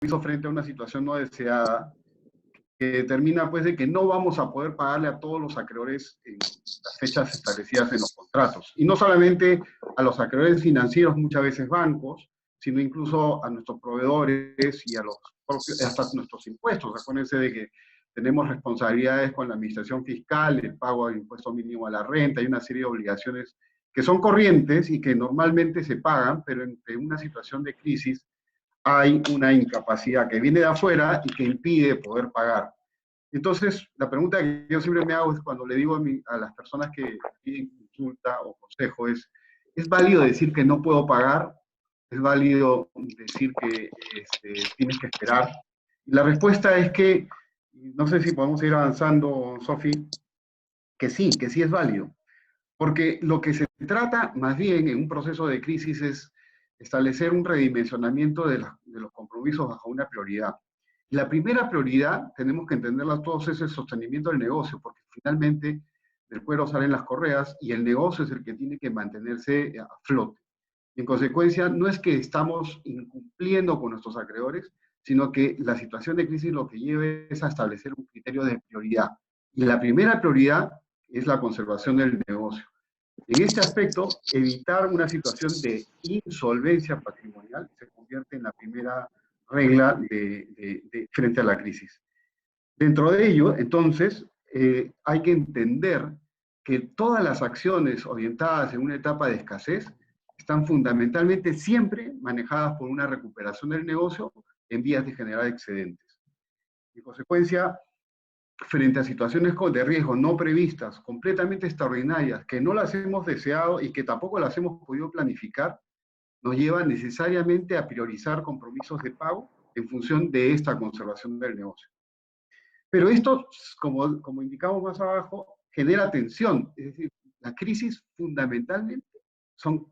frente a una situación no deseada que determina pues de que no vamos a poder pagarle a todos los acreedores en las fechas establecidas en los contratos. Y no solamente a los acreedores financieros, muchas veces bancos, sino incluso a nuestros proveedores y a los propios, hasta nuestros impuestos. Acuérdense de que tenemos responsabilidades con la administración fiscal, el pago del impuesto mínimo a la renta, hay una serie de obligaciones que son corrientes y que normalmente se pagan, pero en una situación de crisis hay una incapacidad que viene de afuera y que impide poder pagar. Entonces, la pregunta que yo siempre me hago es cuando le digo a las personas que piden consulta o consejo ¿es válido decir que no puedo pagar? ¿Es válido decir que tienes que esperar? Y la respuesta es que, no sé si podemos ir avanzando, Sofi, que sí es válido. Porque lo que se trata más bien en un proceso de crisis es establecer un redimensionamiento de los compromisos bajo una prioridad. La primera prioridad, tenemos que entenderla todos, es el sostenimiento del negocio, porque finalmente del cuero salen las correas y el negocio es el que tiene que mantenerse a flote. En consecuencia, no es que estamos incumpliendo con nuestros acreedores, sino que la situación de crisis lo que lleva es a establecer un criterio de prioridad. Y la primera prioridad es la conservación del negocio. En este aspecto, evitar una situación de insolvencia patrimonial se convierte en la primera regla frente a la crisis. Dentro de ello, entonces, hay que entender que todas las acciones orientadas en una etapa de escasez están fundamentalmente siempre manejadas por una recuperación del negocio en vías de generar excedentes. En consecuencia, frente a situaciones de riesgo no previstas, completamente extraordinarias, que no las hemos deseado y que tampoco las hemos podido planificar, nos lleva necesariamente a priorizar compromisos de pago en función de esta conservación del negocio. Pero esto, como indicamos más abajo, genera tensión. Es decir, la crisis fundamentalmente son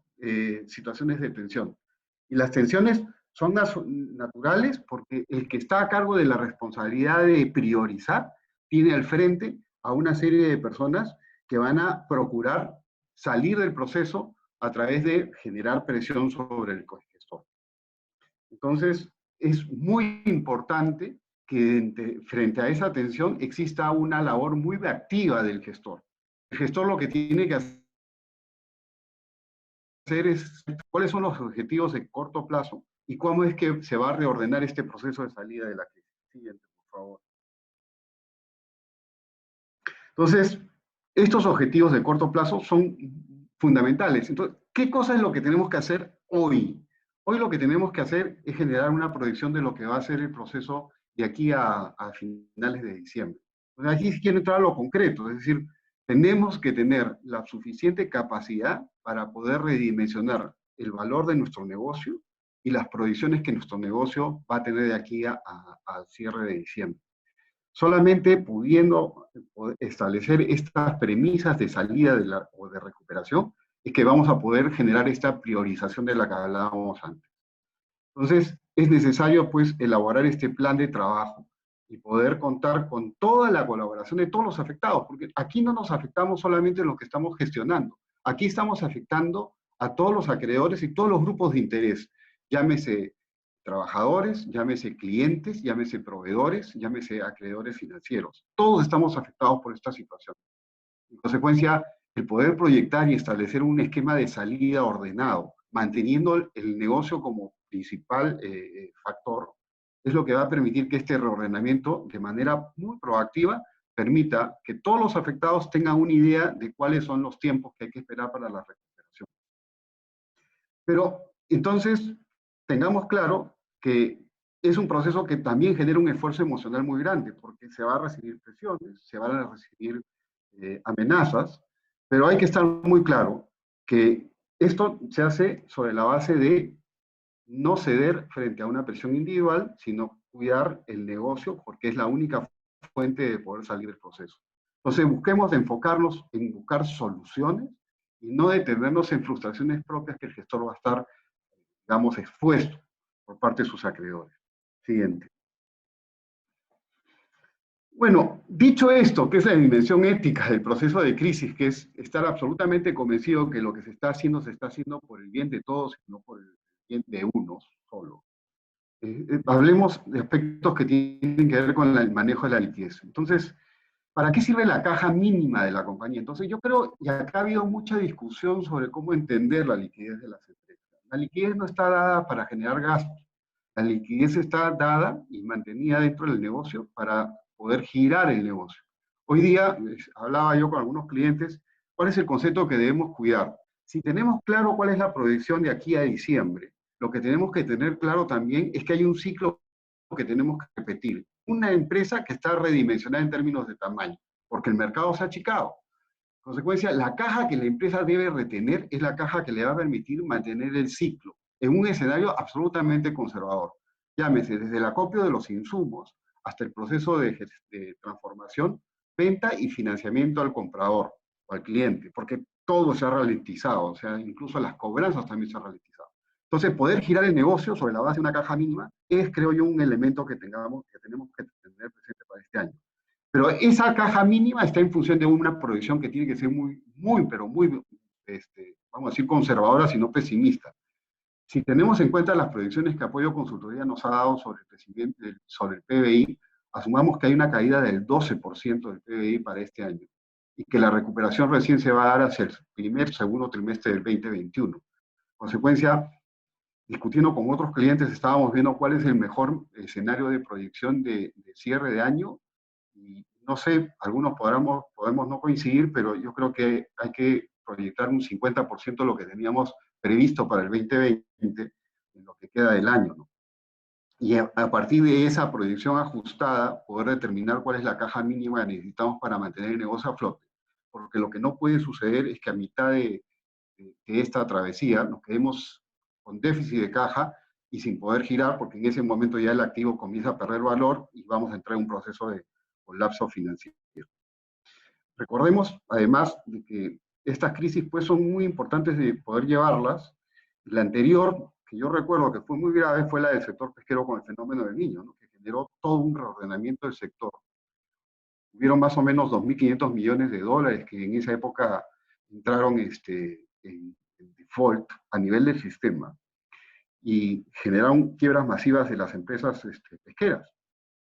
situaciones de tensión. Y las tensiones son naturales porque el que está a cargo de la responsabilidad de priorizar tiene al frente a una serie de personas que van a procurar salir del proceso a través de generar presión sobre el gestor. Entonces, es muy importante que frente a esa tensión exista una labor muy activa del gestor. El gestor lo que tiene que hacer es cuáles son los objetivos de corto plazo y cómo es que se va a reordenar este proceso de salida de la crisis. Siguiente, por favor. Entonces, estos objetivos de corto plazo son fundamentales. Entonces, ¿qué cosa es lo que tenemos que hacer hoy? Hoy lo que tenemos que hacer es generar una proyección de lo que va a ser el proceso de aquí a finales de diciembre. Entonces, aquí sí quiero entrar a lo concreto, es decir, tenemos que tener la suficiente capacidad para poder redimensionar el valor de nuestro negocio y las proyecciones que nuestro negocio va a tener de aquí al cierre de diciembre. Solamente pudiendo establecer estas premisas de salida o de recuperación es que vamos a poder generar esta priorización de la que hablábamos antes. Entonces, es necesario pues elaborar este plan de trabajo y poder contar con toda la colaboración de todos los afectados, porque aquí no nos afectamos solamente en lo que estamos gestionando, aquí estamos afectando a todos los acreedores y todos los grupos de interés, llámese trabajadores, llámese clientes, llámese proveedores, llámese acreedores financieros. Todos estamos afectados por esta situación. En consecuencia, el poder proyectar y establecer un esquema de salida ordenado, manteniendo el negocio como principal factor, es lo que va a permitir que este reordenamiento, de manera muy proactiva, permita que todos los afectados tengan una idea de cuáles son los tiempos que hay que esperar para la recuperación. Pero entonces, tengamos claro que es un proceso que también genera un esfuerzo emocional muy grande, porque se va a recibir presiones, se van a recibir amenazas, pero hay que estar muy claro que esto se hace sobre la base de no ceder frente a una presión individual, sino cuidar el negocio, porque es la única fuente de poder salir del proceso. Entonces, busquemos enfocarnos en buscar soluciones y no detenernos en frustraciones propias que el gestor va a estar, digamos, expuesto por parte de sus acreedores. Siguiente. Bueno, dicho esto, que es la dimensión ética del proceso de crisis, que es estar absolutamente convencido que lo que se está haciendo por el bien de todos y no por el bien de unos solo. Hablemos de aspectos que tienen que ver con el manejo de la liquidez. Entonces, ¿para qué sirve la caja mínima de la compañía? Entonces, yo creo, y acá ha habido mucha discusión sobre cómo entender la liquidez de las empresas. La liquidez no está dada para generar gastos. La liquidez está dada y mantenida dentro del negocio para poder girar el negocio. Hoy día, hablaba yo con algunos clientes, ¿cuál es el concepto que debemos cuidar? Si tenemos claro cuál es la proyección de aquí a diciembre, lo que tenemos que tener claro también es que hay un ciclo que tenemos que repetir. Una empresa que está redimensionada en términos de tamaño, porque el mercado se ha achicado. En consecuencia, la caja que la empresa debe retener es la caja que le va a permitir mantener el ciclo en un escenario absolutamente conservador. Llámese desde el acopio de los insumos hasta el proceso de transformación, venta y financiamiento al comprador o al cliente, porque todo se ha ralentizado, o sea, incluso las cobranzas también se han ralentizado. Entonces, poder girar el negocio sobre la base de una caja mínima es, creo yo, un elemento que tenemos que tener presente para este año. Pero esa caja mínima está en función de una proyección que tiene que ser pero muy, vamos a decir, conservadora, sino pesimista. Si tenemos en cuenta las proyecciones que Apoyo Consultoría nos ha dado sobre el crecimiento, sobre el PBI, asumamos que hay una caída del 12% del PBI para este año y que la recuperación recién se va a dar hacia el segundo trimestre del 2021. En consecuencia, discutiendo con otros clientes, estábamos viendo cuál es el mejor escenario de proyección de cierre de año. Y no sé, algunos podemos no coincidir, pero yo creo que hay que proyectar un 50% de lo que teníamos previsto para el 2020 en lo que queda del año, ¿no? Y a partir de esa proyección ajustada, poder determinar cuál es la caja mínima que necesitamos para mantener el negocio a flote. Porque lo que no puede suceder es que a mitad de esta travesía nos quedemos con déficit de caja y sin poder girar, porque en ese momento ya el activo comienza a perder valor y vamos a entrar en un proceso de colapso financiero. Recordemos, además, de que estas crisis pues, son muy importantes de poder llevarlas. La anterior, que yo recuerdo que fue muy grave, fue la del sector pesquero con el fenómeno del Niño, ¿no? Que generó todo un reordenamiento del sector. Hubieron más o menos 2.500 millones de dólares que en esa época entraron en default a nivel del sistema y generaron quiebras masivas de las empresas pesqueras.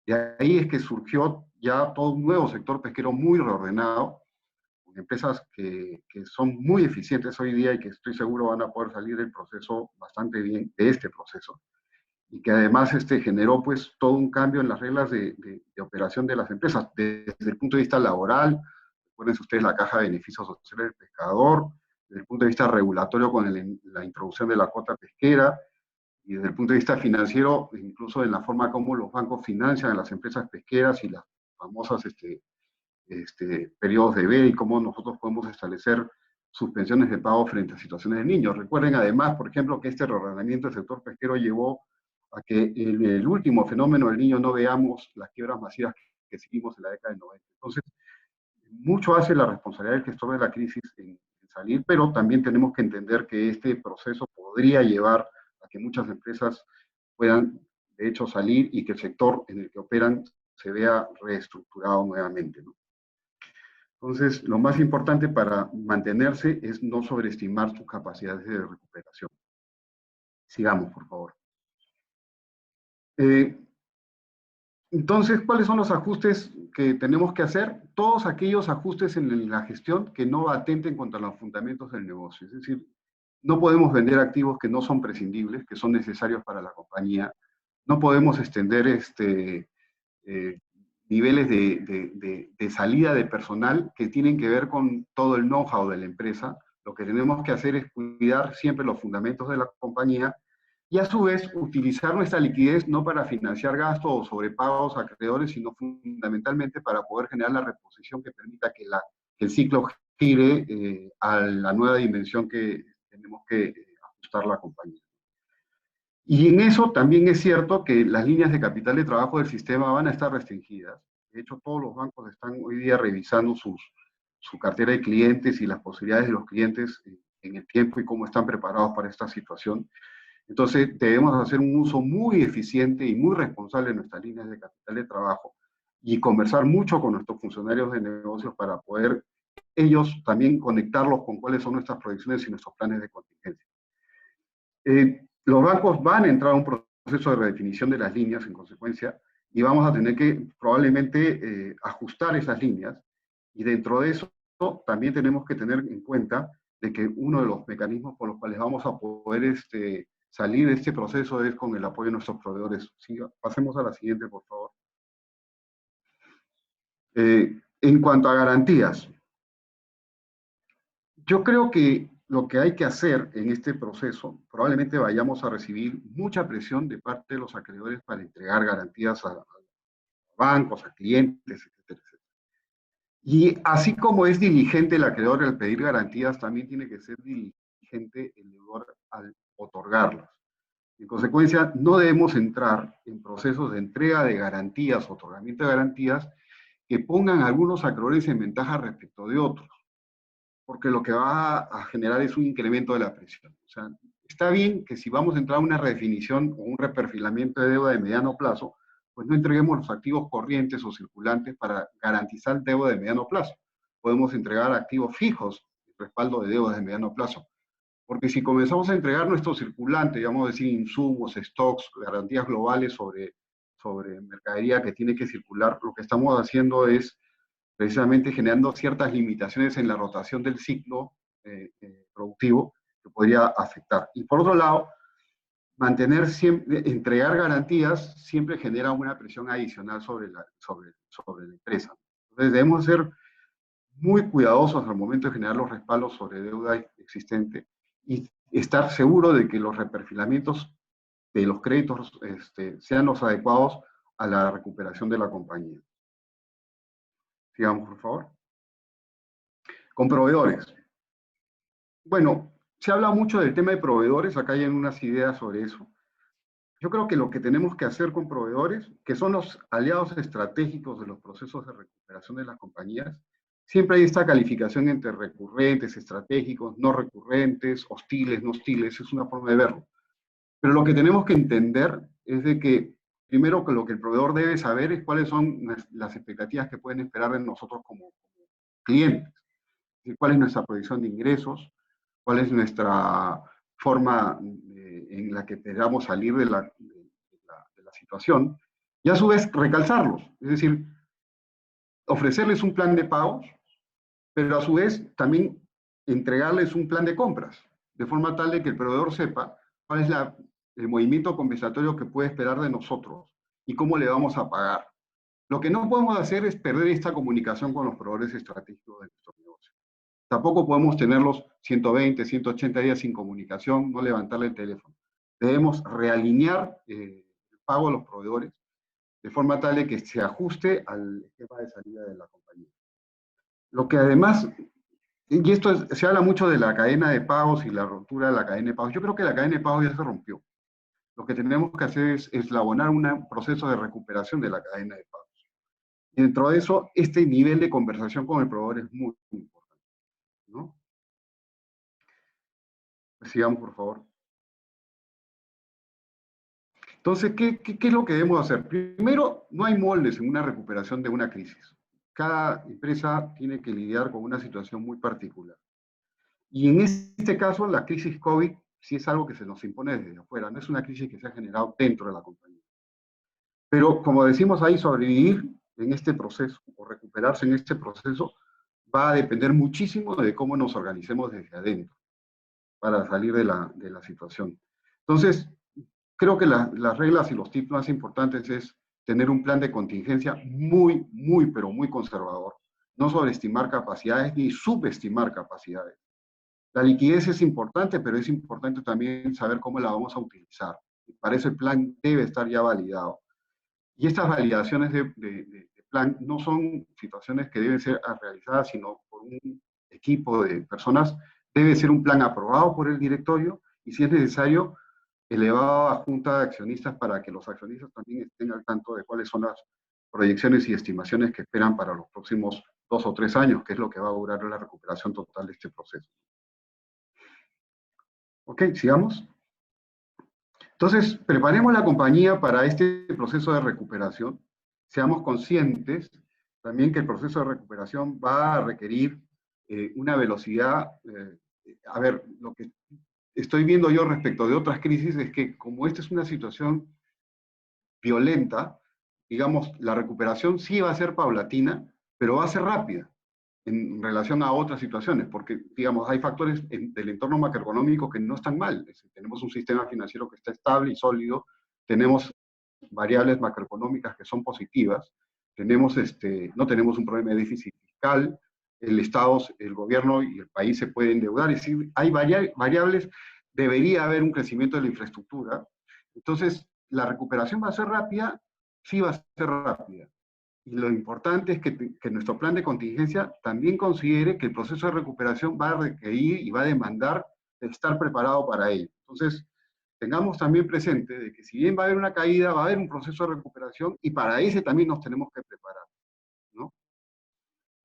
Y ahí es que surgió ya todo un nuevo sector pesquero muy reordenado, con empresas que son muy eficientes hoy día y que estoy seguro van a poder salir del proceso bastante bien, de este proceso, y que además generó pues todo un cambio en las reglas de operación de las empresas, desde el punto de vista laboral. Recuerden ustedes la caja de beneficios sociales del pescador, desde el punto de vista regulatorio con la introducción de la cuota pesquera, y desde el punto de vista financiero, incluso en la forma como los bancos financian a las empresas pesqueras y las famosas periodos de veda y cómo nosotros podemos establecer suspensiones de pago frente a situaciones de niños. Recuerden además, por ejemplo, que este reordenamiento del sector pesquero llevó a que en el último fenómeno del niño no veamos las quiebras masivas que seguimos en la década del 90. Entonces, mucho hace la responsabilidad del gestor de la crisis en salir, pero también tenemos que entender que este proceso podría llevar a que muchas empresas puedan, de hecho, salir y que el sector en el que operan se vea reestructurado nuevamente, ¿no? Entonces, lo más importante para mantenerse es no sobreestimar sus capacidades de recuperación. Sigamos, por favor. Entonces, ¿cuáles son los ajustes que tenemos que hacer? Todos aquellos ajustes en la gestión que no atenten contra los fundamentos del negocio. Es decir, no podemos vender activos que no son prescindibles, que son necesarios para la compañía. No podemos extender eh, niveles de salida de personal que tienen que ver con todo el know-how de la empresa. Lo que tenemos que hacer es cuidar siempre los fundamentos de la compañía y a su vez utilizar nuestra liquidez no para financiar gastos o sobrepagos a acreedores, sino fundamentalmente para poder generar la reposición que permita que el ciclo gire a la nueva dimensión que tenemos que ajustar la compañía. Y en eso también es cierto que las líneas de capital de trabajo del sistema van a estar restringidas. De hecho, todos los bancos están hoy día revisando su cartera de clientes y las posibilidades de los clientes en el tiempo y cómo están preparados para esta situación. Entonces, debemos hacer un uso muy eficiente y muy responsable de nuestras líneas de capital de trabajo y conversar mucho con nuestros funcionarios de negocios para poder ellos también conectarlos con cuáles son nuestras proyecciones y nuestros planes de contingencia. Los bancos van a entrar a un proceso proceso de redefinición de las líneas en consecuencia, y vamos a tener que probablemente ajustar esas líneas, y dentro de eso también tenemos que tener en cuenta de que uno de los mecanismos por los cuales vamos a poder salir de este proceso es con el apoyo de nuestros proveedores. Sí, pasemos a la siguiente, por favor. En cuanto a garantías, yo creo que lo que hay que hacer en este proceso, probablemente vayamos a recibir mucha presión de parte de los acreedores para entregar garantías a bancos, a clientes, etcétera, etcétera. Y así como es diligente el acreedor al pedir garantías, también tiene que ser diligente el deudor al otorgarlas. En consecuencia, no debemos entrar en procesos de entrega de garantías, otorgamiento de garantías, que pongan a algunos acreedores en ventaja respecto de otros, porque lo que va a generar es un incremento de la presión. O sea, está bien que si vamos a entrar a una redefinición o un reperfilamiento de deuda de mediano plazo, pues no entreguemos los activos corrientes o circulantes para garantizar deuda de mediano plazo. Podemos entregar activos fijos, respaldo de deudas de mediano plazo. Porque si comenzamos a entregar nuestro circulante, digamos decir, insumos, stocks, garantías globales sobre mercadería que tiene que circular, lo que estamos haciendo es precisamente generando ciertas limitaciones en la rotación del ciclo productivo que podría afectar. Y por otro lado, mantener siempre, entregar garantías siempre genera una presión adicional sobre la empresa. Entonces debemos ser muy cuidadosos al momento de generar los respaldos sobre deuda existente y estar seguro de que los reperfilamientos de los créditos sean los adecuados a la recuperación de la compañía. Sigamos, por favor. Con proveedores. Bueno, se habla mucho del tema de proveedores, acá hay unas ideas sobre eso. Yo creo que lo que tenemos que hacer con proveedores, que son los aliados estratégicos de los procesos de recuperación de las compañías, siempre hay esta calificación entre recurrentes, estratégicos, no recurrentes, hostiles, no hostiles, es una forma de verlo. Pero lo que tenemos que entender es de que, primero, que lo que el proveedor debe saber es cuáles son las expectativas que pueden esperar de nosotros como clientes, cuál es nuestra proyección de ingresos, cuál es nuestra forma en la que esperamos salir de la situación, y a su vez recalzarlos, es decir, ofrecerles un plan de pagos, pero a su vez también entregarles un plan de compras, de forma tal de que el proveedor sepa cuál es el movimiento compensatorio que puede esperar de nosotros y cómo le vamos a pagar. Lo que no podemos hacer es perder esta comunicación con los proveedores estratégicos de nuestro negocio. Tampoco podemos tenerlos 120, 180 días sin comunicación, no levantarle el teléfono. Debemos realinear el pago a los proveedores de forma tal de que se ajuste al esquema de salida de la compañía. Lo que además, y esto se habla mucho de la cadena de pagos y la ruptura de la cadena de pagos. Yo creo que la cadena de pagos ya se rompió. Lo que tenemos que hacer es eslabonar un proceso de recuperación de la cadena de pagos. Y dentro de eso, este nivel de conversación con el proveedor es muy, muy importante, ¿no? Sigamos, por favor. Entonces, ¿qué es lo que debemos hacer? Primero, no hay moldes en una recuperación de una crisis. Cada empresa tiene que lidiar con una situación muy particular. Y en este caso, la crisis COVID sí es algo que se nos impone desde afuera, no es una crisis que se ha generado dentro de la compañía. Pero como decimos ahí, sobrevivir en este proceso o recuperarse en este proceso va a depender muchísimo de cómo nos organicemos desde adentro para salir de la situación. Entonces, creo que las reglas y los tips más importantes es tener un plan de contingencia muy, muy, pero muy conservador. No sobreestimar capacidades ni subestimar capacidades. La liquidez es importante, pero es importante también saber cómo la vamos a utilizar. Y para eso el plan debe estar ya validado. Y estas validaciones de plan no son situaciones que deben ser realizadas, sino por un equipo de personas. Debe ser un plan aprobado por el directorio y, si es necesario, elevado a junta de accionistas para que los accionistas también estén al tanto de cuáles son las proyecciones y estimaciones que esperan para los próximos 2 o 3 años, que es lo que va a durar la recuperación total de este proceso. Ok, sigamos. Entonces, preparemos la compañía para este proceso de recuperación. Seamos conscientes también que el proceso de recuperación va a requerir una velocidad. A ver, lo que estoy viendo yo respecto de otras crisis es que como esta es una situación violenta, digamos, la recuperación sí va a ser paulatina, pero va a ser rápida en relación a otras situaciones, porque, digamos, hay factores del entorno macroeconómico que no están mal. Es decir, tenemos un sistema financiero que está estable y sólido, tenemos variables macroeconómicas que son positivas, tenemos, no tenemos un problema de déficit fiscal, el Estado, el gobierno y el país se pueden endeudar, es decir, hay variables, debería haber un crecimiento de la infraestructura, entonces la recuperación va a ser rápida, sí va a ser rápida. Y lo importante es que nuestro plan de contingencia también considere que el proceso de recuperación va a requerir y va a demandar estar preparado para ello. Entonces, tengamos también presente de que si bien va a haber una caída, va a haber un proceso de recuperación y para ese también nos tenemos que preparar, ¿no?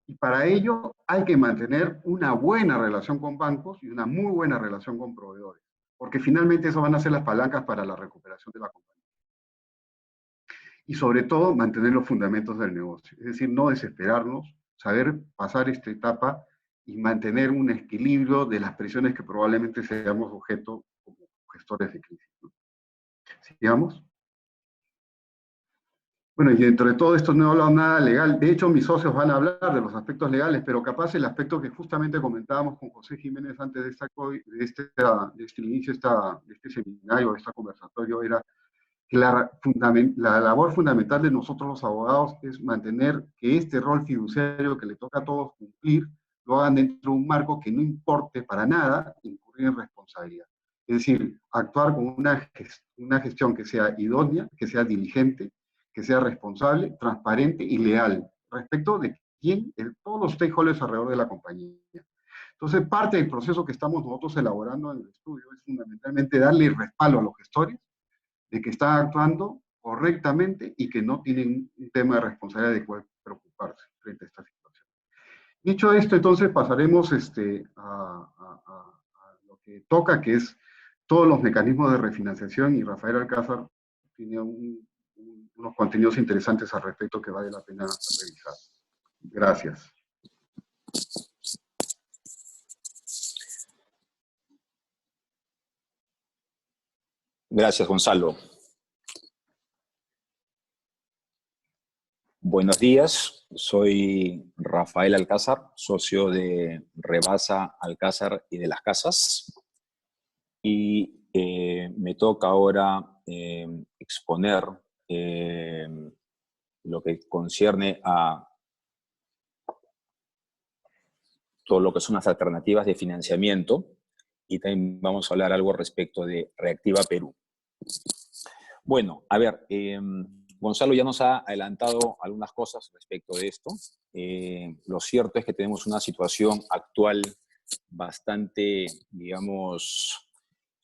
Y para ello hay que mantener una buena relación con bancos y una muy buena relación con proveedores, porque finalmente eso van a ser las palancas para la recuperación de la compañía. Y sobre todo mantener los fundamentos del negocio, es decir, no desesperarnos, saber pasar esta etapa y mantener un equilibrio de las presiones que probablemente seamos objeto como gestores de crisis, ¿no? Sigamos. Bueno, y dentro de todo esto no he hablado nada legal. De hecho, mis socios van a hablar de los aspectos legales, pero capaz el aspecto que justamente comentábamos con José Jiménez antes de, de este inicio de este seminario, de este conversatorio, era que la labor fundamental de nosotros los abogados es mantener que este rol fiduciario que le toca a todos cumplir, lo hagan dentro de un marco que no importe para nada incurrir en responsabilidad. Es decir, actuar con una gestión que sea idónea, que sea diligente, que sea responsable, transparente y leal respecto de todos los stakeholders alrededor de la compañía. Entonces, parte del proceso que estamos nosotros elaborando en el estudio es fundamentalmente darle respaldo a los gestores de que están actuando correctamente y que no tienen un tema de responsabilidad de cual preocuparse frente a esta situación. Dicho esto, entonces pasaremos a lo que toca, que es todos los mecanismos de refinanciación, y Rafael Alcázar tiene unos contenidos interesantes al respecto que vale la pena revisar. Gracias. Gracias, Gonzalo. Buenos días, soy Rafael Alcázar, socio de Rebasa Alcázar y de las Casas. Y me toca ahora exponer lo que concierne a todo lo que son las alternativas de financiamiento, y también vamos a hablar algo respecto de Reactiva Perú. Bueno, a ver, Gonzalo ya nos ha adelantado algunas cosas respecto de esto. Lo cierto es que tenemos una situación actual bastante, digamos,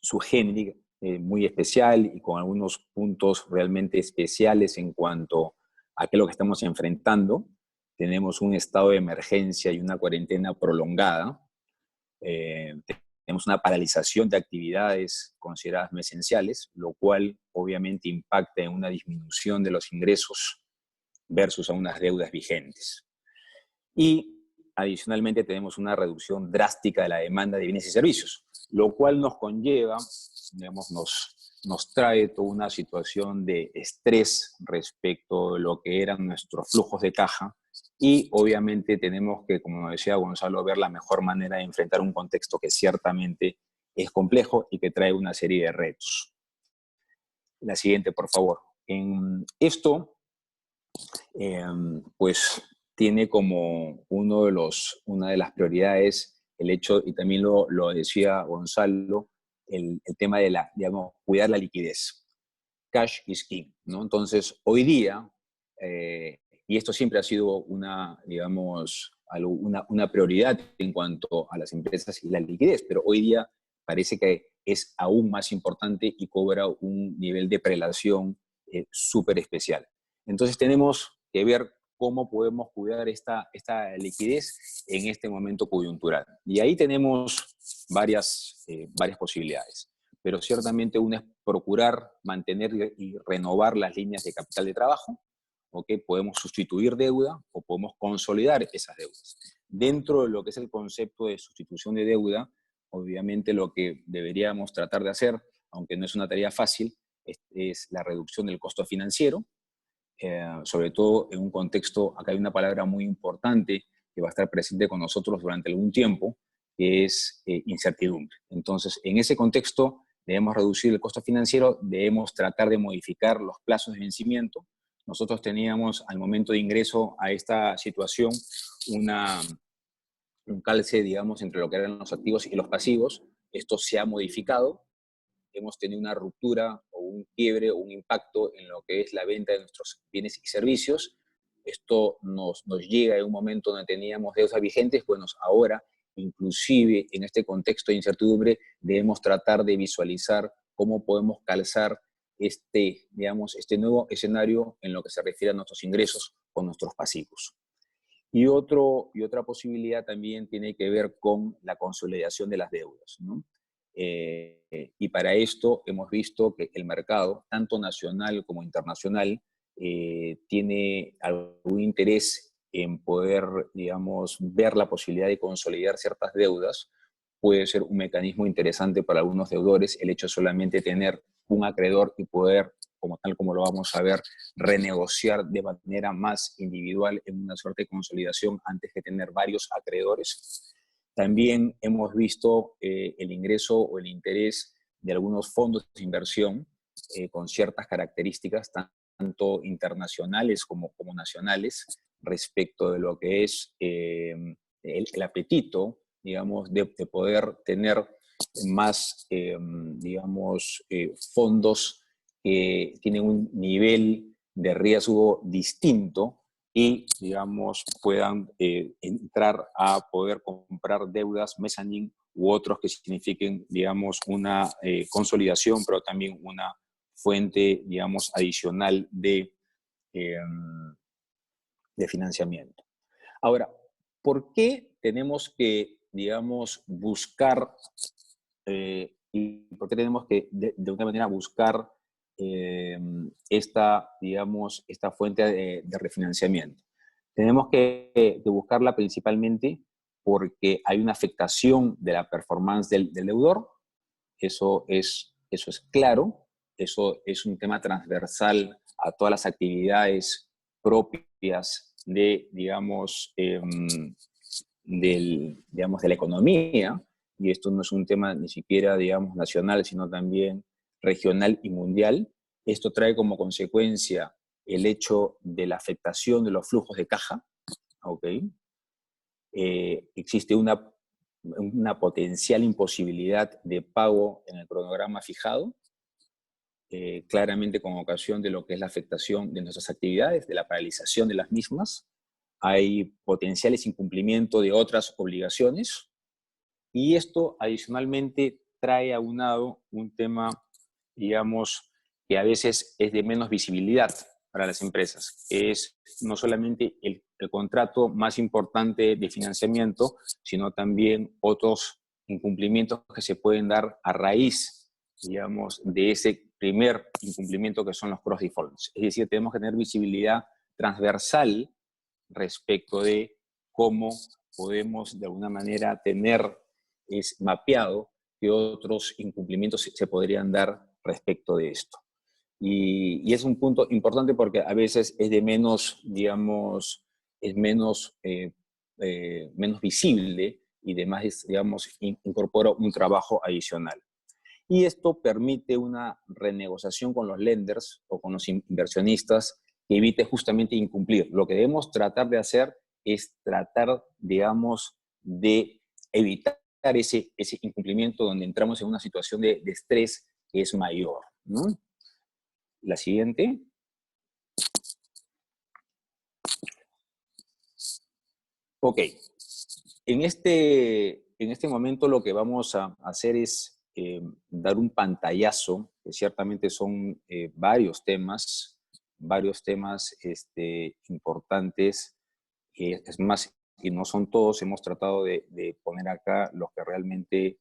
subgénera, muy especial y con algunos puntos realmente especiales en cuanto a qué es lo que estamos enfrentando. Tenemos un estado de emergencia y una cuarentena prolongada. Tenemos una paralización de actividades consideradas no esenciales, lo cual obviamente impacta en una disminución de los ingresos versus a unas deudas vigentes. Y adicionalmente tenemos una reducción drástica de la demanda de bienes y servicios, lo cual nos conlleva, digamos, nos trae toda una situación de estrés respecto de lo que eran nuestros flujos de caja, y obviamente tenemos que, como decía Gonzalo, ver la mejor manera de enfrentar un contexto que ciertamente es complejo y que trae una serie de retos. La siguiente, por favor. En esto, pues tiene como una de las prioridades el hecho, y también lo decía Gonzalo, el tema de digamos, cuidar la liquidez. Cash is king, ¿no? Entonces, hoy día, y esto siempre ha sido digamos, una prioridad en cuanto a las empresas y la liquidez, pero hoy día parece que es aún más importante y cobra un nivel de prelación súper especial. Entonces tenemos que ver cómo podemos cuidar esta liquidez en este momento coyuntural. Y ahí tenemos varias posibilidades, pero ciertamente una es procurar mantener y renovar las líneas de capital de trabajo, ¿ok? Podemos sustituir deuda o podemos consolidar esas deudas. Dentro de lo que es el concepto de sustitución de deuda, obviamente lo que deberíamos tratar de hacer, aunque no es una tarea fácil, es la reducción del costo financiero, sobre todo en un contexto, acá hay una palabra muy importante que va a estar presente con nosotros durante algún tiempo, que es incertidumbre. Entonces, en ese contexto, debemos reducir el costo financiero, debemos tratar de modificar los plazos de vencimiento. Nosotros teníamos, al momento de ingreso a esta situación, un calce, digamos, entre lo que eran los activos y los pasivos. Esto se ha modificado. Hemos tenido una ruptura o un quiebre o un impacto en lo que es la venta de nuestros bienes y servicios. Esto nos llega en un momento donde teníamos deudas vigentes. Bueno, ahora, inclusive en este contexto de incertidumbre, debemos tratar de visualizar cómo podemos calzar digamos, este nuevo escenario en lo que se refiere a nuestros ingresos o nuestros pasivos. Y otra posibilidad también tiene que ver con la consolidación de las deudas, ¿no? Y para esto hemos visto que el mercado, tanto nacional como internacional, tiene algún interés en poder, digamos, ver la posibilidad de consolidar ciertas deudas. Puede ser un mecanismo interesante para algunos deudores el hecho de solamente tener un acreedor y poder, tal como lo vamos a ver, renegociar de manera más individual en una suerte de consolidación antes que tener varios acreedores. También hemos visto el ingreso o el interés de algunos fondos de inversión con ciertas características, tanto internacionales como nacionales, respecto de lo que es el apetito, digamos, de poder tener más, digamos, fondos que tienen un nivel de riesgo distinto y, digamos, puedan entrar a poder comprar deudas, mezzanine u otros que signifiquen, digamos, una consolidación, pero también una fuente, digamos, adicional de financiamiento. Ahora, ¿por qué tenemos que, digamos, buscar y por qué tenemos que, de alguna manera, buscar digamos, esta fuente de refinanciamiento? Tenemos que buscarla principalmente porque hay una afectación de la performance del deudor. Eso es claro. Eso es un tema transversal a todas las actividades propias de, digamos, digamos, de la economía, y esto no es un tema ni siquiera, digamos, nacional, sino también regional y mundial. Esto trae como consecuencia el hecho de la afectación de los flujos de caja, ¿ok? Existe una potencial imposibilidad de pago en el cronograma fijado, claramente con ocasión de lo que es la afectación de nuestras actividades, de la paralización de las mismas. Hay potenciales incumplimientos de otras obligaciones, y esto adicionalmente trae aunado un tema, digamos, que a veces es de menos visibilidad para las empresas. Es no solamente el contrato más importante de financiamiento, sino también otros incumplimientos que se pueden dar a raíz, digamos, de ese primer incumplimiento que son los cross defaults. Es decir, tenemos que tener visibilidad transversal respecto de cómo podemos de alguna manera tener mapeado qué otros incumplimientos se podrían dar respecto de esto. Y es un punto importante porque a veces es de menos, digamos, es menos, menos visible y además, digamos, incorpora un trabajo adicional. Y esto permite una renegociación con los lenders o con los inversionistas que evite justamente incumplir. Lo que debemos tratar de hacer es tratar, digamos, de evitar ese incumplimiento donde entramos en una situación de estrés que es mayor, ¿no? La siguiente. Ok. En este momento lo que vamos a hacer es dar un pantallazo, que ciertamente son varios temas importantes. Es más, y no son todos, hemos tratado de poner acá los que realmente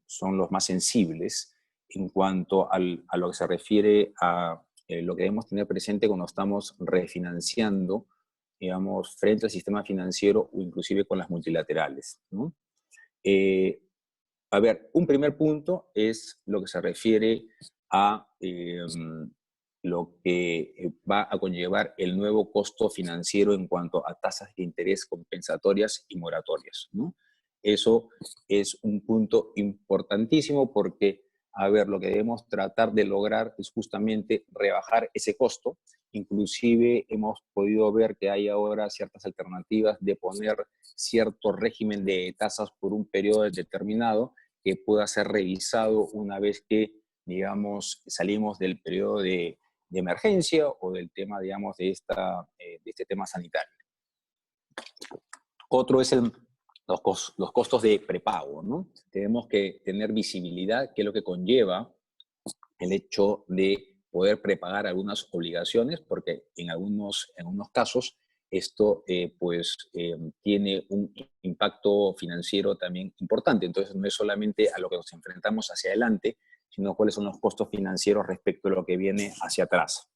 son los más sensibles en cuanto a lo que se refiere a lo que debemos tener presente cuando estamos refinanciando, digamos, frente al sistema financiero o inclusive con las multilaterales, ¿no? A ver, un primer punto es lo que se refiere a lo que va a conllevar el nuevo costo financiero en cuanto a tasas de interés compensatorias y moratorias, ¿no? Eso es un punto importantísimo porque, a ver, lo que debemos tratar de lograr es justamente rebajar ese costo. Inclusive hemos podido ver que hay ahora ciertas alternativas de poner cierto régimen de tasas por un periodo determinado que pueda ser revisado una vez que, digamos, salimos del periodo de emergencia o del tema, digamos, de este tema sanitario. Otro es los costos de prepago, ¿no? Tenemos que tener visibilidad, qué es lo que conlleva el hecho de poder prepagar algunas obligaciones, porque en algunos casos esto tiene un impacto financiero también importante. Entonces no es solamente a lo que nos enfrentamos hacia adelante, sino cuáles son los costos financieros respecto a lo que viene hacia atrás.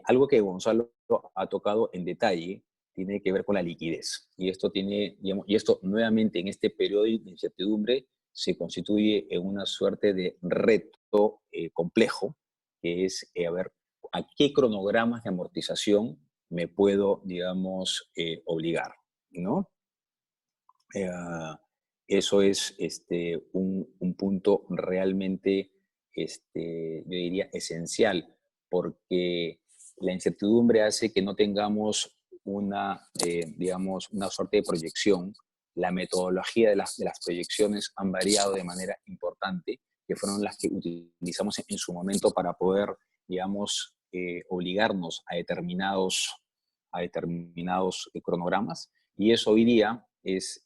Algo que Gonzalo ha tocado en detalle tiene que ver con la liquidez. Y esto nuevamente en este periodo de incertidumbre se constituye en una suerte de reto complejo, que es, a ver, a qué cronogramas de amortización me puedo, digamos, obligar, ¿no? Eso es un punto realmente, yo diría, esencial, porque la incertidumbre hace que no tengamos digamos, una suerte de proyección. La metodología de las proyecciones han variado de manera importante, que fueron las que utilizamos en su momento para poder, digamos, obligarnos a determinados cronogramas, y eso hoy día es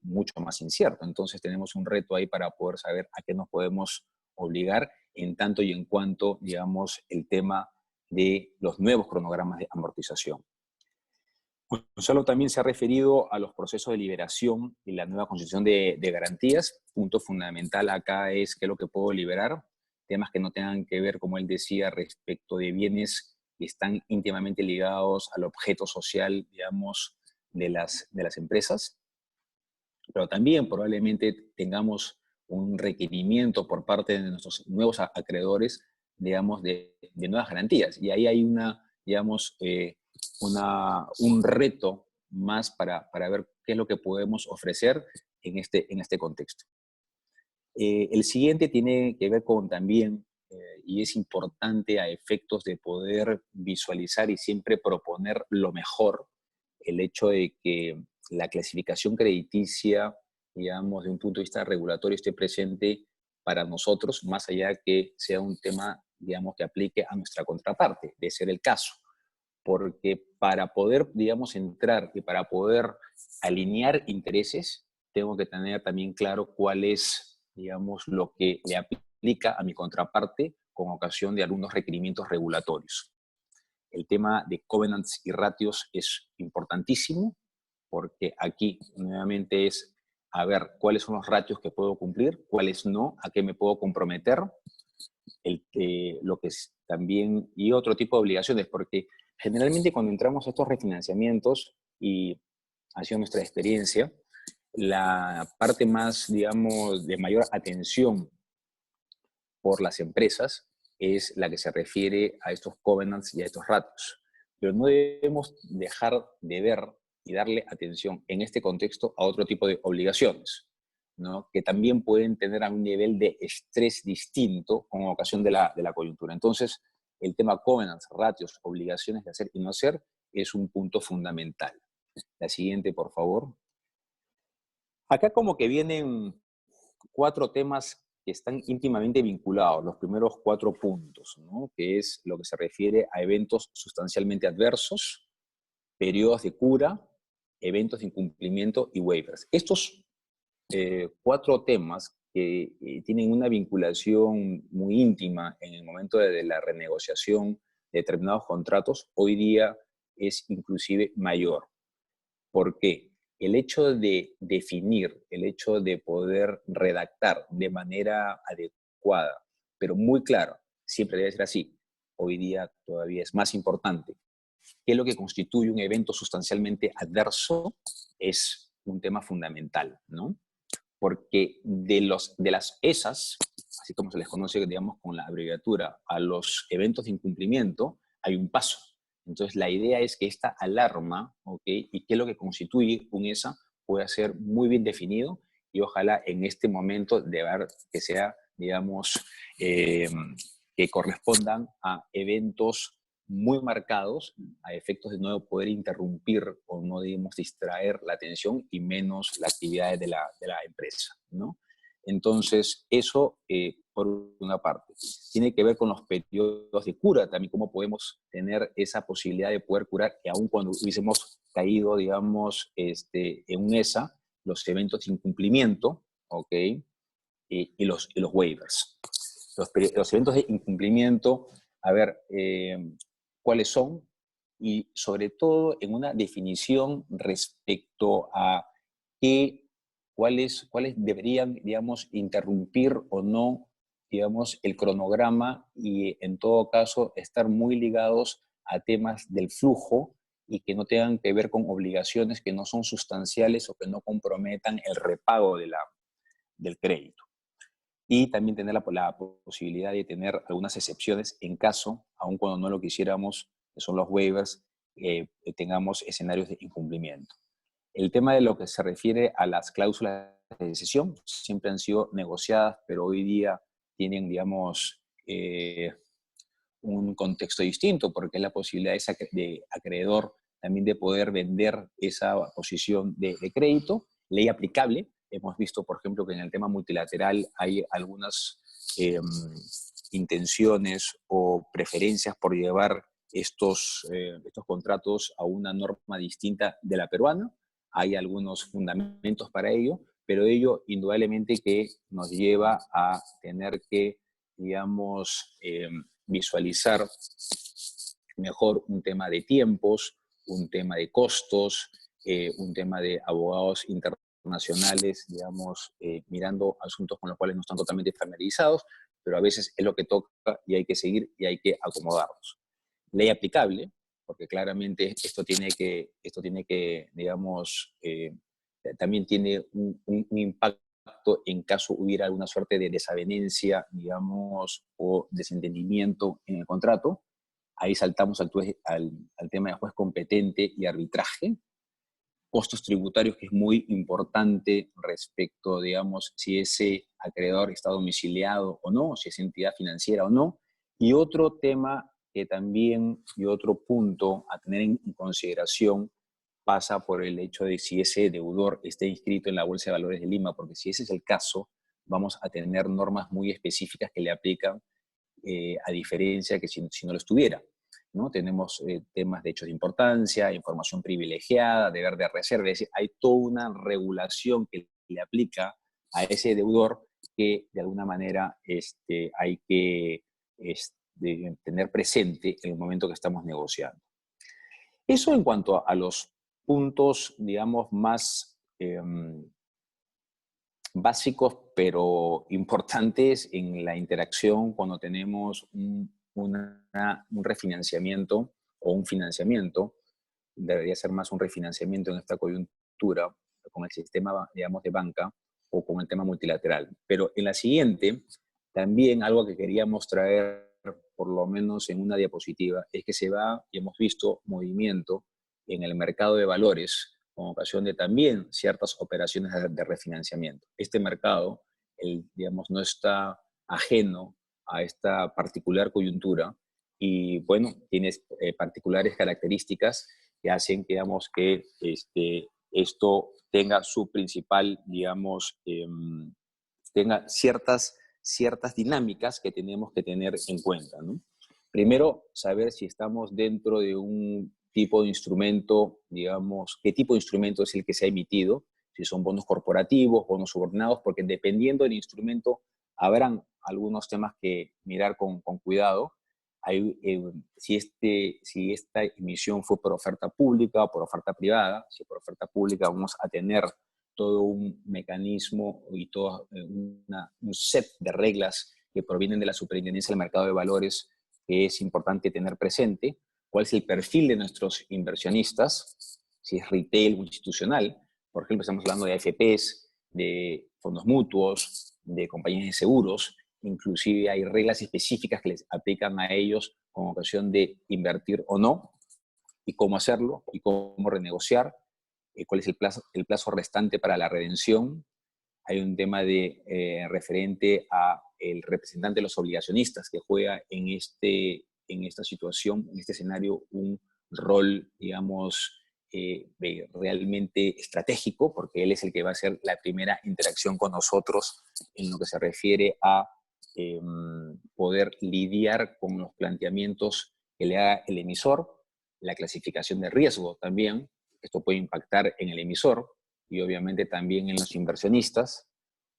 mucho más incierto. Entonces tenemos un reto ahí para poder saber a qué nos podemos obligar en tanto y en cuanto, digamos, el tema de los nuevos cronogramas de amortización. Gonzalo también se ha referido a los procesos de liberación y la nueva constitución de garantías. Punto fundamental acá es qué es lo que puedo liberar, temas que no tengan que ver, como él decía, respecto de bienes que están íntimamente ligados al objeto social, digamos, de las empresas, pero también probablemente tengamos un requerimiento por parte de nuestros nuevos acreedores, digamos, de nuevas garantías. Y ahí hay digamos, un reto más para ver qué es lo que podemos ofrecer en este contexto. El siguiente tiene que ver con también, y es importante a efectos de poder visualizar y siempre proponer lo mejor, el hecho de que la clasificación crediticia, digamos, de un punto de vista regulatorio esté presente para nosotros, más allá que sea un tema, digamos, que aplique a nuestra contraparte, de ser el caso. Porque para poder, digamos, entrar y para poder alinear intereses, tengo que tener también claro cuál es, digamos, lo que le aplica a mi contraparte con ocasión de algunos requerimientos regulatorios. El tema de covenants y ratios es importantísimo, porque aquí nuevamente es a ver cuáles son los ratios que puedo cumplir, cuáles no, a qué me puedo comprometer, lo que es también, y otro tipo de obligaciones, porque generalmente cuando entramos a estos refinanciamientos, y ha sido nuestra experiencia, la parte más, digamos, de mayor atención por las empresas es la que se refiere a estos covenants y a estos ratios. Pero no debemos dejar de ver y darle atención en este contexto a otro tipo de obligaciones, ¿no? Que también pueden tener a un nivel de estrés distinto con ocasión de la coyuntura. Entonces, el tema covenants, ratios, obligaciones de hacer y no hacer es un punto fundamental. La siguiente, por favor. Acá como que vienen 4 temas que están íntimamente vinculados, los primeros 4 puntos, ¿no? Que es lo que se refiere a eventos sustancialmente adversos, periodos de cura, eventos de incumplimiento y waivers. Estos 4 temas que tienen una vinculación muy íntima en el momento de la renegociación de determinados contratos, hoy día es inclusive mayor. ¿Por qué? El hecho de definir, el hecho de poder redactar de manera adecuada, pero muy claro, siempre debe ser así, hoy día todavía es más importante. ¿Qué es lo que constituye un evento sustancialmente adverso? Es un tema fundamental, ¿no? porque de las ESAs, así como se les conoce, digamos, con la abreviatura, a los eventos de incumplimiento, hay un paso. Entonces, la idea es que esta alarma, ¿ok? Y qué es lo que constituye un ESA, pueda ser muy bien definido y ojalá en este momento de ver que sea, digamos, que correspondan a eventos muy marcados a efectos de no poder interrumpir o no, digamos, distraer la atención y menos la actividad de la empresa, ¿no? Entonces, eso por una parte. Tiene que ver con los periodos de cura, también cómo podemos tener esa posibilidad de poder curar, que aun cuando hubiésemos caído, digamos, en un ESA, los eventos de incumplimiento, ¿ok? Y los waivers. Los eventos de incumplimiento, a ver, cuáles son y sobre todo en una definición respecto a cuáles deberían, digamos, interrumpir o no, digamos, el cronograma y en todo caso estar muy ligados a temas del flujo y que no tengan que ver con obligaciones que no son sustanciales o que no comprometan el repago del crédito. Y también tener la posibilidad de tener algunas excepciones en caso, aun cuando no lo quisiéramos, que son los waivers, tengamos escenarios de incumplimiento. El tema de lo que se refiere a las cláusulas de decisión siempre han sido negociadas, pero hoy día tienen, digamos, un contexto distinto, porque es la posibilidad de acreedor también de poder vender esa posición de crédito, ley aplicable. Hemos visto, por ejemplo, que en el tema multilateral hay algunas intenciones o preferencias por llevar estos contratos a una norma distinta de la peruana. Hay algunos fundamentos para ello, pero ello indudablemente que nos lleva a tener que, digamos, visualizar mejor un tema de tiempos, un tema de costos, un tema de abogados internacionales, digamos, mirando asuntos con los cuales no están totalmente familiarizados, pero a veces es lo que toca y hay que seguir y hay que acomodarnos. Ley aplicable, porque claramente esto tiene que digamos, también tiene un impacto en caso hubiera alguna suerte de desavenencia, digamos, o desentendimiento en el contrato. Ahí saltamos al tema de juez competente y arbitraje. Costos tributarios, que es muy importante respecto, digamos, si ese acreedor está domiciliado o no, si es entidad financiera o no. Y otro tema que también, y otro punto a tener en consideración, pasa por el hecho de si ese deudor esté inscrito en la Bolsa de Valores de Lima, porque si ese es el caso, vamos a tener normas muy específicas que le aplican, a diferencia que si no lo estuviera, ¿no? Tenemos temas de hechos de importancia, información privilegiada, deber de reserva, es decir, hay toda una regulación que le aplica a ese deudor que de alguna manera hay que tener presente en el momento que estamos negociando. Eso en cuanto a los puntos, digamos, más básicos, pero importantes en la interacción cuando tenemos un refinanciamiento o un financiamiento. Debería ser más un refinanciamiento en esta coyuntura con el sistema, digamos, de banca o con el tema multilateral. Pero en la siguiente, también algo que queríamos traer, por lo menos en una diapositiva, es que se va, y hemos visto movimiento en el mercado de valores con ocasión de también ciertas operaciones de refinanciamiento. Este mercado, digamos, no está ajeno a esta particular coyuntura y, bueno, tiene particulares características que hacen, digamos, que esto tenga su principal, digamos, tenga ciertas dinámicas que tenemos que tener en cuenta, ¿no? Primero, saber si estamos dentro de un tipo de instrumento, digamos, qué tipo de instrumento es el que se ha emitido, si son bonos corporativos, bonos subordinados, porque dependiendo del instrumento habrán algunos temas que mirar con cuidado. Si esta emisión fue por oferta pública o por oferta privada, si por oferta pública vamos a tener todo un mecanismo y todo un set de reglas que provienen de la Superintendencia del Mercado de Valores que es importante tener presente. ¿Cuál es el perfil de nuestros inversionistas? Si es retail o institucional. Por ejemplo, estamos hablando de AFPs, de fondos mutuos, de compañías de seguros. Inclusive hay reglas específicas que les aplican a ellos con ocasión de invertir o no, y cómo hacerlo, y cómo renegociar, cuál es el plazo restante para la redención. Hay un tema referente a el representante de los obligacionistas que juega en esta situación, en este escenario, un rol, digamos, realmente estratégico, porque él es el que va a hacer la primera interacción con nosotros en lo que se refiere a poder lidiar con los planteamientos que le haga el emisor, la clasificación de riesgo también. Esto puede impactar en el emisor y obviamente también en los inversionistas.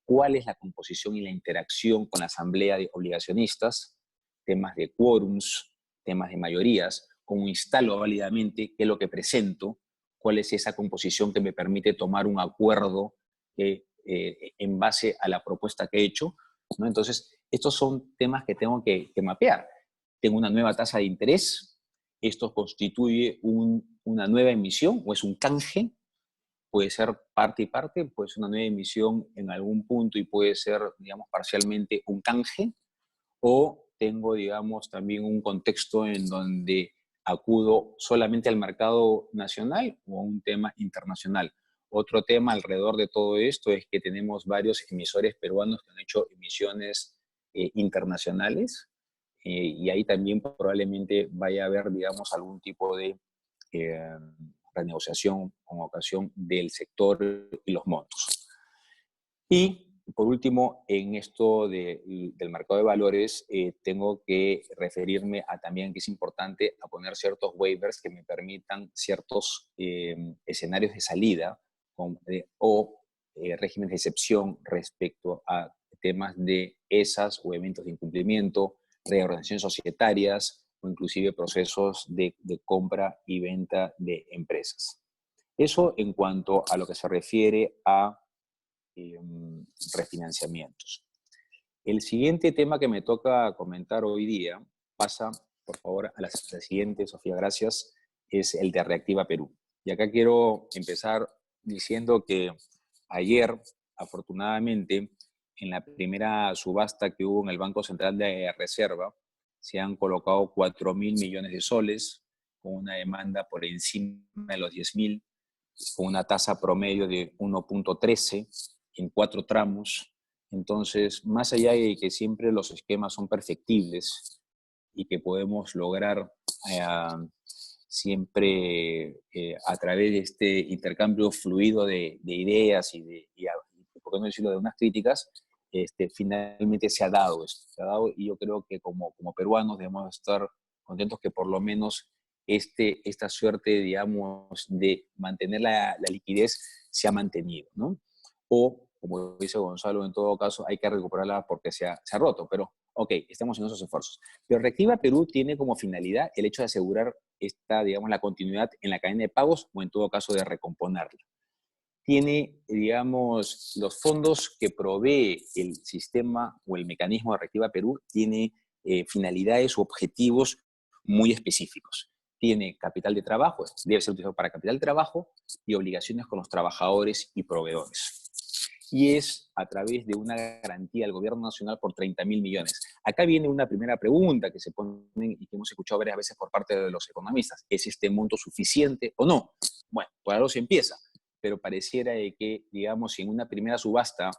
¿Cuál es la composición y la interacción con la asamblea de obligacionistas? Temas de quórums, temas de mayorías, cómo instalo válidamente qué es lo que presento, cuál es esa composición que me permite tomar un acuerdo en base a la propuesta que he hecho, ¿no? Entonces, estos son temas que tengo que mapear. Tengo una nueva tasa de interés, esto constituye una nueva emisión o es un canje, puede ser parte y parte, puede ser una nueva emisión en algún punto y puede ser, digamos, parcialmente un canje, o tengo, digamos, también un contexto en donde acudo solamente al mercado nacional o a un tema internacional. Otro tema alrededor de todo esto es que tenemos varios emisores peruanos que han hecho emisiones internacionales, y ahí también probablemente vaya a haber, digamos, algún tipo de renegociación con ocasión del sector y los montos. Y por último, en esto del mercado de valores, tengo que referirme a también que es importante a poner ciertos waivers que me permitan ciertos escenarios de salida o regímenes de excepción respecto a temas de ESAs o eventos de incumplimiento, reorganizaciones societarias o inclusive procesos de compra y venta de empresas. Eso en cuanto a lo que se refiere a refinanciamientos. El siguiente tema que me toca comentar hoy día, pasa, por favor, a la siguiente, Sofía, gracias, es el de Reactiva Perú. Y acá quiero empezar diciendo que ayer, afortunadamente, en la primera subasta que hubo en el Banco Central de Reserva, se han colocado 4.000 millones de soles, con una demanda por encima de los 10.000, con una tasa promedio de 1.13 en 4 tramos. Entonces, más allá de que siempre los esquemas son perfectibles y que podemos lograr siempre a través de este intercambio fluido de ideas y por qué no decirlo, de unas críticas, finalmente se ha dado esto. Se ha dado, y yo creo que como peruanos debemos estar contentos que por lo menos esta suerte, digamos, de mantener la liquidez se ha mantenido, ¿no? O, como dice Gonzalo, en todo caso hay que recuperarla porque se ha roto, pero ok, estamos en esos esfuerzos. Pero Reactiva Perú tiene como finalidad el hecho de asegurar digamos, la continuidad en la cadena de pagos o en todo caso de recomponerla. Tiene, digamos, los fondos que provee el sistema o el mecanismo de Reactiva Perú, tiene finalidades u objetivos muy específicos. Tiene capital de trabajo, debe ser utilizado para capital de trabajo y obligaciones con los trabajadores y proveedores. Y es a través de una garantía del gobierno nacional por 30.000 millones. Acá viene una primera pregunta que se pone y que hemos escuchado varias veces por parte de los economistas. ¿Es este monto suficiente o no? Bueno, por algo se empieza, pero pareciera que, digamos, si en una primera subasta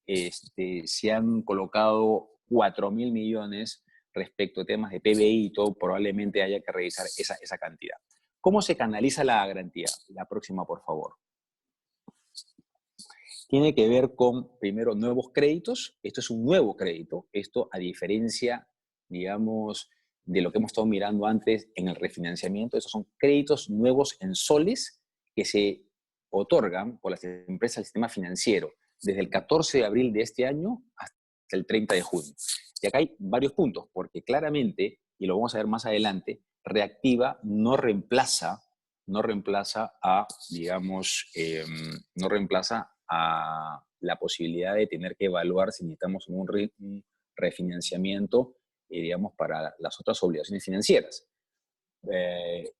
se han colocado 4.000 millones respecto a temas de PBI y todo, probablemente haya que revisar esa cantidad. ¿Cómo se canaliza la garantía? La próxima, por favor. Tiene que ver con, primero, nuevos créditos. Esto es un nuevo crédito. Esto, a diferencia, digamos, de lo que hemos estado mirando antes en el refinanciamiento, estos son créditos nuevos en soles que se otorgan por las empresas del sistema financiero desde el 14 de abril de este año hasta el 30 de junio. Y acá hay varios puntos, porque claramente, y lo vamos a ver más adelante, Reactiva no reemplaza a, digamos, no reemplaza a la posibilidad de tener que evaluar si necesitamos un refinanciamiento, digamos, para las otras obligaciones financieras.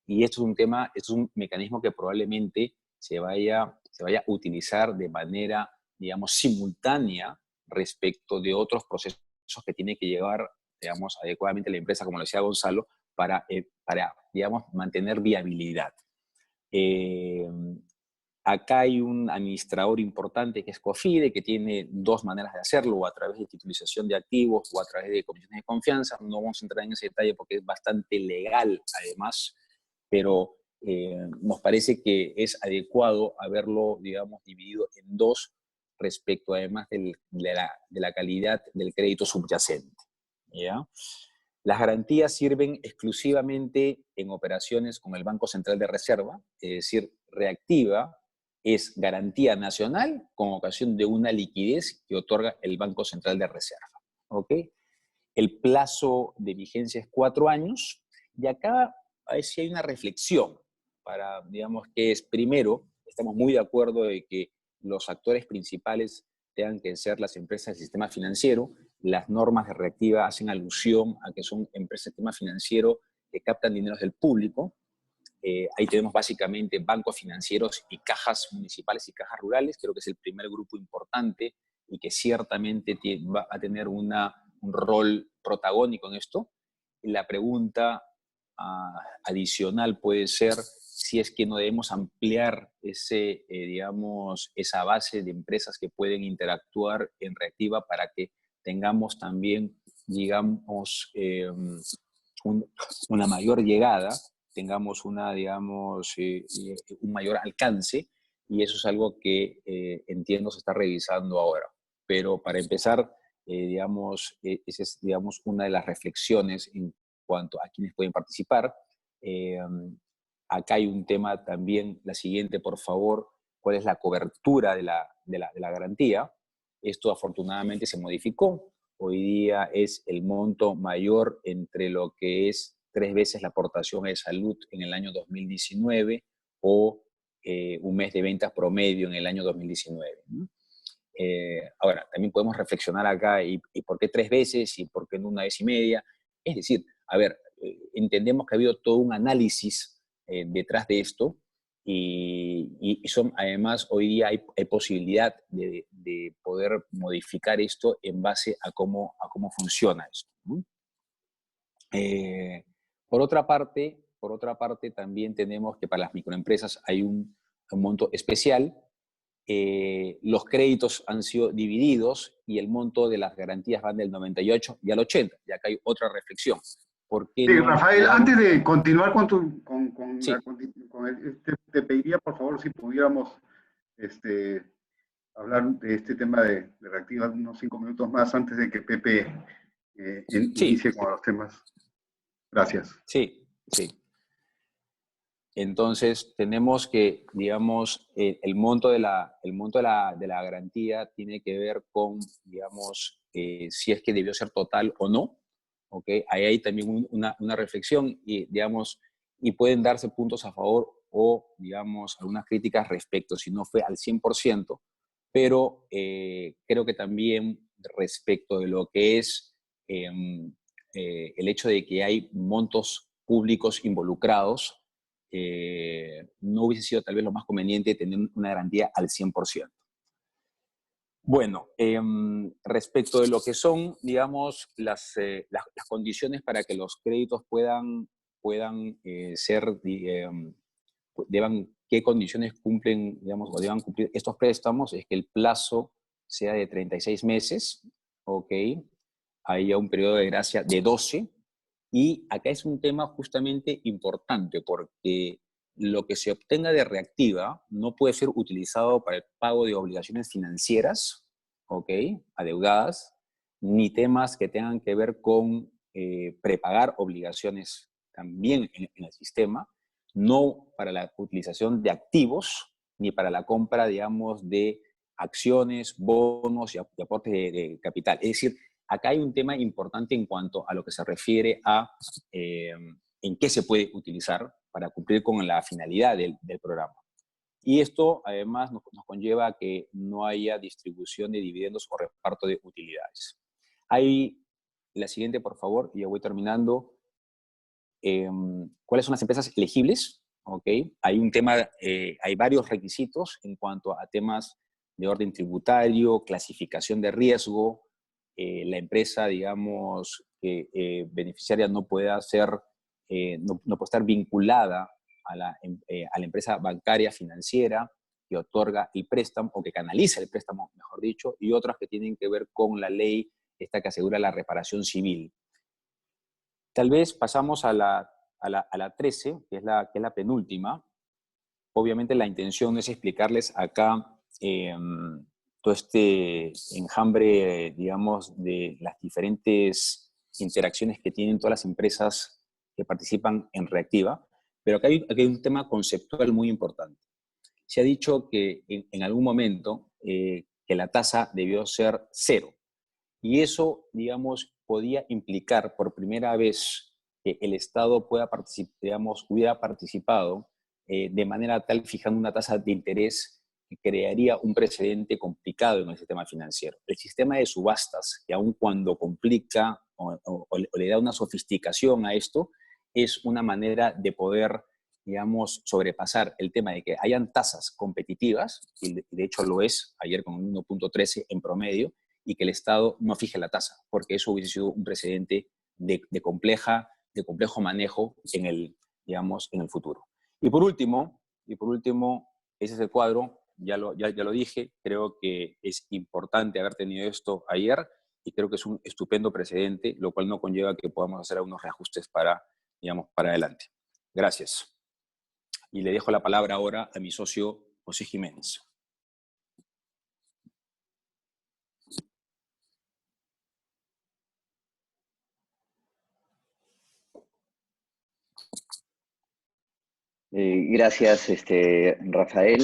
Y esto es un tema, esto es un mecanismo que probablemente se vaya a utilizar de manera digamos, simultánea respecto de otros procesos que tiene que llevar, digamos, adecuadamente la empresa, como lo decía Gonzalo, para digamos, mantener viabilidad. Acá hay un administrador importante que es COFIDE, que tiene dos maneras de hacerlo, o a través de titulización de activos o a través de comisiones de confianza. No vamos a entrar en ese detalle porque es bastante legal, además, pero nos parece que es adecuado haberlo, digamos, dividido en dos respecto, además, de la calidad del crédito subyacente, ¿ya? Las garantías sirven exclusivamente en operaciones con el Banco Central de Reserva, es decir, Reactiva es garantía nacional con ocasión de una liquidez que otorga el Banco Central de Reserva. ¿Ok? El plazo de vigencia es 4 años y acá sí hay una reflexión para, digamos, que es, primero, estamos muy de acuerdo de que los actores principales tengan que ser las empresas del sistema financiero. Las normas de Reactiva hacen alusión a que son empresas del sistema financiero que captan dineros del público. Ahí tenemos básicamente bancos financieros y cajas municipales y cajas rurales. Creo que es el primer grupo importante y que ciertamente va a tener un rol protagónico en esto. Y la pregunta adicional puede ser si es que no debemos ampliar digamos, esa base de empresas que pueden interactuar en Reactiva para que tengamos también, digamos, una mayor llegada, tengamos digamos, un mayor alcance, y eso es algo que entiendo se está revisando ahora. Pero para empezar, digamos, esa es, digamos, una de las reflexiones en cuanto a quienes pueden participar. Acá hay un tema también, la siguiente, por favor, ¿cuál es la cobertura de la garantía? Esto afortunadamente se modificó. Hoy día es el monto mayor entre lo que es 3 veces la aportación de salud en el año 2019 o un mes de ventas promedio en el año 2019, ¿no? Ahora, también podemos reflexionar acá, ¿y por qué 3 veces y por qué no 1 vez y media? Es decir, a ver, entendemos que ha habido todo un análisis detrás de esto, y son, además, hoy día hay posibilidad de poder modificar esto en base a cómo funciona esto, ¿no? Por otra parte, también tenemos que para las microempresas hay un monto especial. Los créditos han sido divididos y el monto de las garantías van del 98 y al 80. Y acá hay otra reflexión. ¿Por qué Sí, no Rafael, le damos? antes de continuar Sí, te pediría por favor si pudiéramos este, hablar de este tema de Reactiva unos 5 minutos más antes de que Pepe sí, inicie con los temas. Gracias. sí, sí. Entonces, tenemos que, digamos, el monto de la garantía tiene que ver con, digamos, si es que debió ser total o no. ¿Ok? Ahí hay también una reflexión y, digamos, y pueden darse puntos a favor o, digamos, algunas críticas respecto si no fue al 100%, pero creo que también respecto de lo que es el hecho de que hay montos públicos involucrados, no hubiese sido tal vez lo más conveniente tener una garantía al 100%. Bueno, respecto de lo que son, digamos, las condiciones para que los créditos puedan ser, qué condiciones cumplen, digamos, o deban cumplir estos préstamos, es que el plazo sea de 36 meses, ¿ok? Haya un periodo de gracia de 12, y acá es un tema justamente importante porque lo que se obtenga de Reactiva no puede ser utilizado para el pago de obligaciones financieras, ¿ok? Adeudadas, ni temas que tengan que ver con prepagar obligaciones también en el sistema, no para la utilización de activos, ni para la compra, digamos, de acciones, bonos y aportes de capital. Es decir, acá hay un tema importante en cuanto a lo que se refiere a en qué se puede utilizar para cumplir con la finalidad del programa. Y esto además nos conlleva a que no haya distribución de dividendos o reparto de utilidades. Hay la siguiente, por favor, y ya voy terminando. ¿Cuáles son las empresas elegibles? ¿Okay? Hay un tema, hay varios requisitos en cuanto a temas de orden tributario, clasificación de riesgo, la empresa, digamos, beneficiaria no puede estar vinculada a la empresa bancaria financiera que otorga el préstamo, o que canaliza el préstamo, mejor dicho, y otras que tienen que ver con la ley esta que asegura la reparación civil. Tal vez pasamos a la 13, que es la penúltima. Obviamente la intención es explicarles acá todo este enjambre, digamos, de las diferentes interacciones que tienen todas las empresas que participan en Reactiva, pero acá hay un tema conceptual muy importante. Se ha dicho que en algún momento que la tasa debió ser 0, y eso, digamos, podía implicar por primera vez que el Estado hubiera participado de manera tal, fijando una tasa de interés que crearía un precedente complicado en el sistema financiero. El sistema de subastas, que aun cuando complica o le da una sofisticación a esto, es una manera de poder, digamos, sobrepasar el tema de que hayan tasas competitivas, y de hecho lo es, ayer con 1.13 en promedio, y que el Estado no fije la tasa, porque eso hubiese sido un precedente de complejo manejo digamos, en el futuro. Y por último, ese es el cuadro, ya lo dije, creo que es importante haber tenido esto ayer, y creo que es un estupendo precedente, lo cual no conlleva que podamos hacer algunos reajustes para adelante. Gracias. Y le dejo la palabra ahora a mi socio José Jiménez. Gracias, Rafael.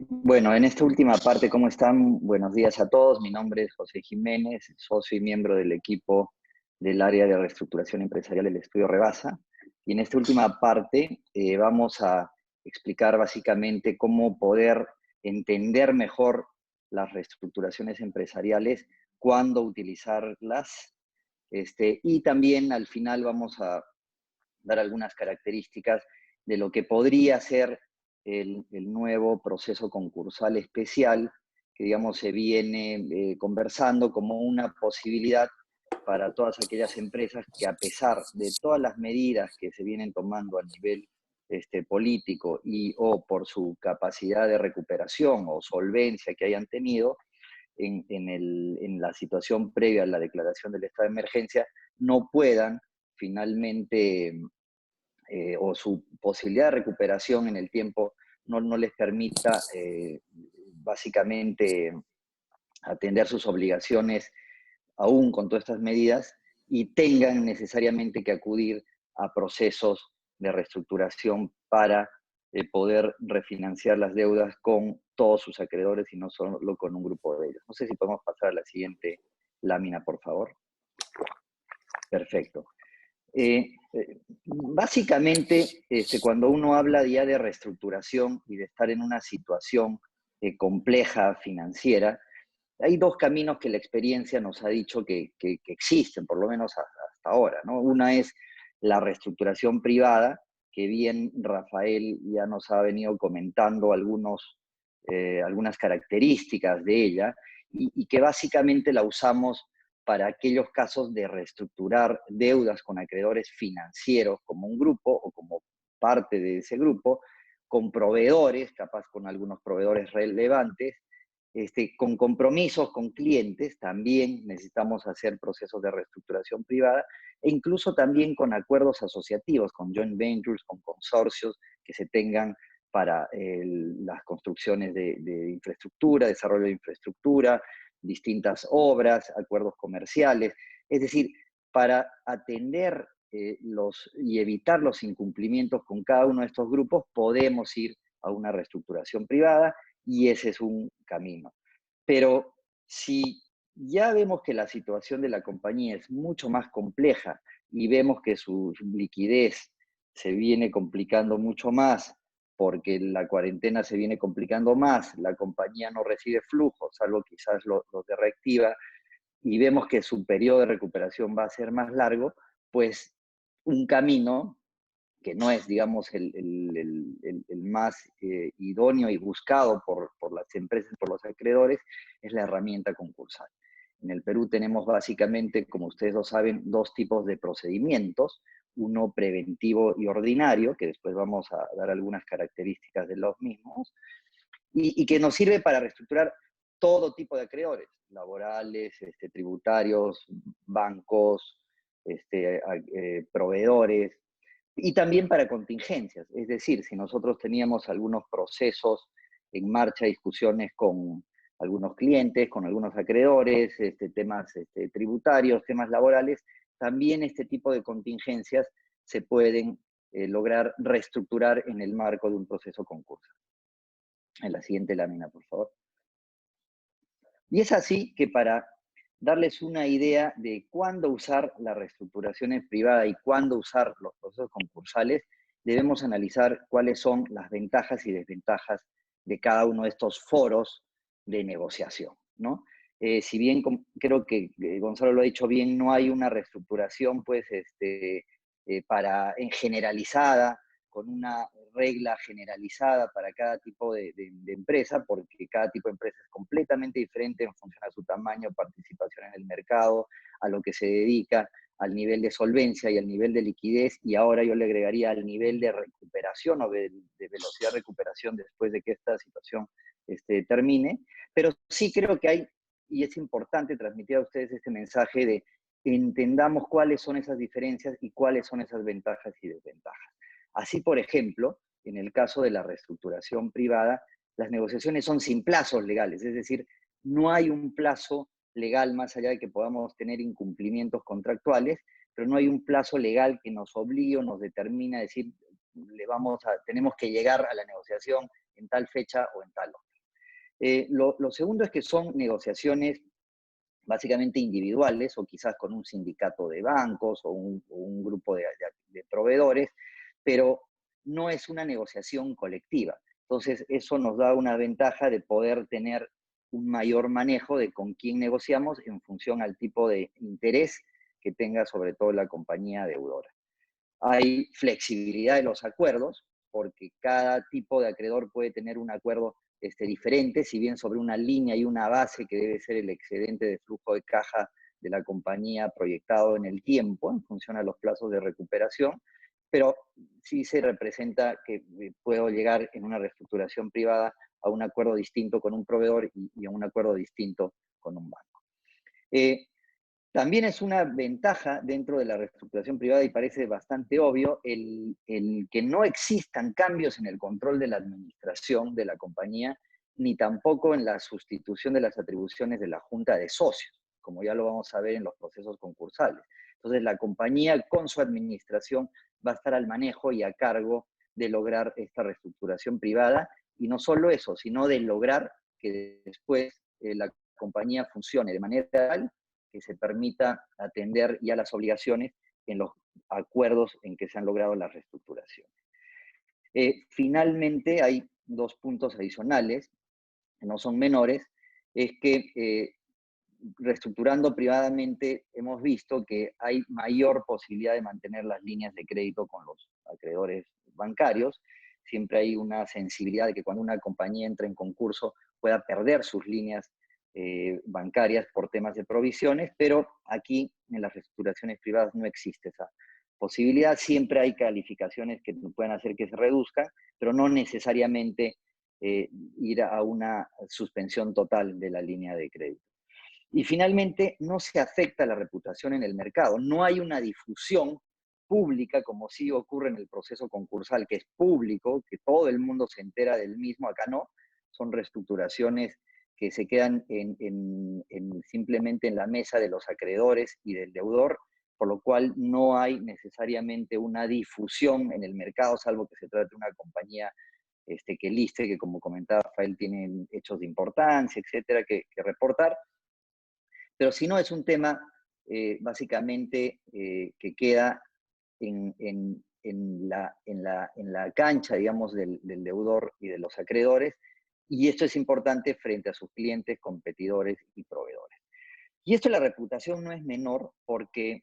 Bueno, en esta última parte, ¿cómo están? Buenos días a todos. Mi nombre es José Jiménez, socio y miembro del equipo del área de reestructuración empresarial del Estudio Rebasa. Y en esta última parte vamos a explicar básicamente cómo poder entender mejor las reestructuraciones empresariales, cuándo utilizarlas, y también al final vamos a dar algunas características de lo que podría ser el nuevo proceso concursal especial que, digamos, se viene conversando como una posibilidad para todas aquellas empresas que, a pesar de todas las medidas que se vienen tomando a nivel político o por su capacidad de recuperación o solvencia que hayan tenido en la situación previa a la declaración del estado de emergencia, no puedan finalmente, o su posibilidad de recuperación en el tiempo no les permita básicamente atender sus obligaciones aún con todas estas medidas, y tengan necesariamente que acudir a procesos de reestructuración para poder refinanciar las deudas con todos sus acreedores y no solo con un grupo de ellos. No sé si podemos pasar a la siguiente lámina, por favor. Perfecto. Básicamente, cuando uno habla ya de reestructuración y de estar en una situación compleja financiera, hay dos caminos que la experiencia nos ha dicho que existen, por lo menos hasta ahora, ¿no? Una es la reestructuración privada, que bien Rafael ya nos ha venido comentando algunas características de ella, y que básicamente la usamos para aquellos casos de reestructurar deudas con acreedores financieros como un grupo o como parte de ese grupo, con proveedores, capaz con algunos proveedores relevantes, con compromisos con clientes. También necesitamos hacer procesos de reestructuración privada, e incluso también con acuerdos asociativos, con joint ventures, con consorcios que se tengan para las construcciones de infraestructura, desarrollo de infraestructura, distintas obras, acuerdos comerciales. Es decir, para atender y evitar los incumplimientos con cada uno de estos grupos, podemos ir a una reestructuración privada, y ese es un camino. Pero si ya vemos que la situación de la compañía es mucho más compleja y vemos que su liquidez se viene complicando mucho más, porque la cuarentena se viene complicando más, la compañía no recibe flujos, salvo quizás los de Reactiva, y vemos que su periodo de recuperación va a ser más largo, pues un camino que no es, digamos, el más idóneo y buscado por las empresas, por los acreedores, es la herramienta concursal. En el Perú tenemos básicamente, como ustedes lo saben, dos tipos de procedimientos, uno preventivo y ordinario, que después vamos a dar algunas características de los mismos, y que nos sirve para reestructurar todo tipo de acreedores, laborales, tributarios, bancos, proveedores, y también para contingencias. Es decir, si nosotros teníamos algunos procesos en marcha, discusiones con algunos clientes, con algunos acreedores, temas tributarios, temas laborales, también este tipo de contingencias se pueden lograr reestructurar en el marco de un proceso concursal. En la siguiente lámina, por favor. Y es así que para darles una idea de cuándo usar la reestructuración en privada y cuándo usar los procesos concursales, debemos analizar cuáles son las ventajas y desventajas de cada uno de estos foros de negociación, ¿no? Si bien creo que Gonzalo lo ha dicho bien, no hay una reestructuración pues, generalizada, con una regla generalizada para cada tipo de empresa, porque cada tipo de empresa es completamente diferente en función a su tamaño, participación en el mercado, a lo que se dedica, al nivel de solvencia y al nivel de liquidez, y ahora yo le agregaría al nivel de recuperación o de velocidad de recuperación después de que esta situación termine. Pero sí creo que hay, y es importante transmitir a ustedes este mensaje de entendamos cuáles son esas diferencias y cuáles son esas ventajas y desventajas. Así, por ejemplo, en el caso de la reestructuración privada, las negociaciones son sin plazos legales, es decir, no hay un plazo legal más allá de que podamos tener incumplimientos contractuales, pero no hay un plazo legal que nos obligue o nos determine a decir, tenemos que llegar a la negociación en tal fecha o en tal otra. Lo segundo es que son negociaciones básicamente individuales o quizás con un sindicato de bancos o un grupo de proveedores, pero no es una negociación colectiva. Entonces, eso nos da una ventaja de poder tener un mayor manejo de con quién negociamos en función al tipo de interés que tenga sobre todo la compañía deudora. Hay flexibilidad de los acuerdos, porque cada tipo de acreedor puede tener un acuerdo diferente, si bien sobre una línea y una base que debe ser el excedente de flujo de caja de la compañía proyectado en el tiempo, en función a los plazos de recuperación, pero sí se representa que puedo llegar en una reestructuración privada a un acuerdo distinto con un proveedor y a un acuerdo distinto con un banco. También es una ventaja dentro de la reestructuración privada, y parece bastante obvio, el que no existan cambios en el control de la administración de la compañía, ni tampoco en la sustitución de las atribuciones de la junta de socios, como ya lo vamos a ver en los procesos concursales. Entonces, la compañía con su administración va a estar al manejo y a cargo de lograr esta reestructuración privada, y no solo eso, sino de lograr que después la compañía funcione de manera tal que se permita atender ya las obligaciones en los acuerdos en que se han logrado las reestructuraciones. Finalmente, hay dos puntos adicionales, que no son menores, es que reestructurando privadamente hemos visto que hay mayor posibilidad de mantener las líneas de crédito con los acreedores bancarios. Siempre hay una sensibilidad de que cuando una compañía entra en concurso pueda perder sus líneas bancarias por temas de provisiones, pero aquí en las reestructuraciones privadas no existe esa posibilidad. Siempre hay calificaciones que pueden hacer que se reduzcan, pero no necesariamente ir a una suspensión total de la línea de crédito. Y finalmente, no se afecta la reputación en el mercado. No hay una difusión pública, como sí ocurre en el proceso concursal, que es público, que todo el mundo se entera del mismo. Acá no, son reestructuraciones que se quedan simplemente en la mesa de los acreedores y del deudor, por lo cual no hay necesariamente una difusión en el mercado, salvo que se trate de una compañía que liste, que como comentaba Rafael, tienen hechos de importancia, etcétera, que reportar. Pero si no, es un tema básicamente que queda en la cancha, digamos, del deudor y de los acreedores, y esto es importante frente a sus clientes, competidores y proveedores. Y esto de la reputación no es menor porque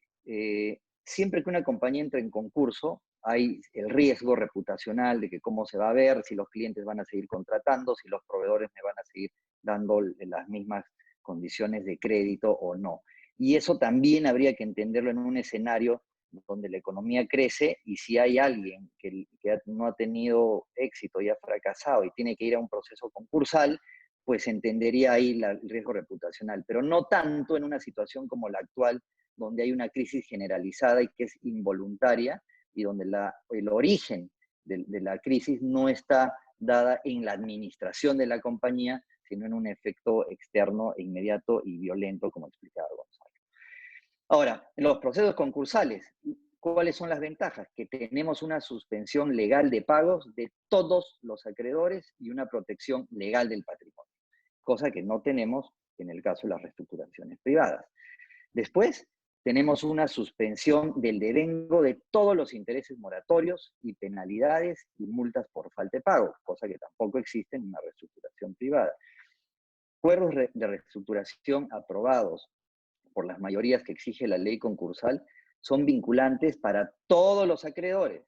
siempre que una compañía entra en concurso, hay el riesgo reputacional de que cómo se va a ver, si los clientes van a seguir contratando, si los proveedores me van a seguir dando las mismas condiciones de crédito o no. Y eso también habría que entenderlo en un escenario donde la economía crece y si hay alguien que no ha tenido éxito y ha fracasado y tiene que ir a un proceso concursal, pues entendería ahí el riesgo reputacional, pero no tanto en una situación como la actual, donde hay una crisis generalizada y que es involuntaria y donde el origen de la crisis no está dada en la administración de la compañía, sino en un efecto externo e inmediato y violento, como explicaba Gonzalo. Ahora, en los procesos concursales, ¿cuáles son las ventajas? Que tenemos una suspensión legal de pagos de todos los acreedores y una protección legal del patrimonio, cosa que no tenemos en el caso de las reestructuraciones privadas. Después, tenemos una suspensión del devengo de todos los intereses moratorios y penalidades y multas por falta de pago, cosa que tampoco existe en una reestructuración privada. Acuerdos de reestructuración aprobados por las mayorías que exige la ley concursal son vinculantes para todos los acreedores,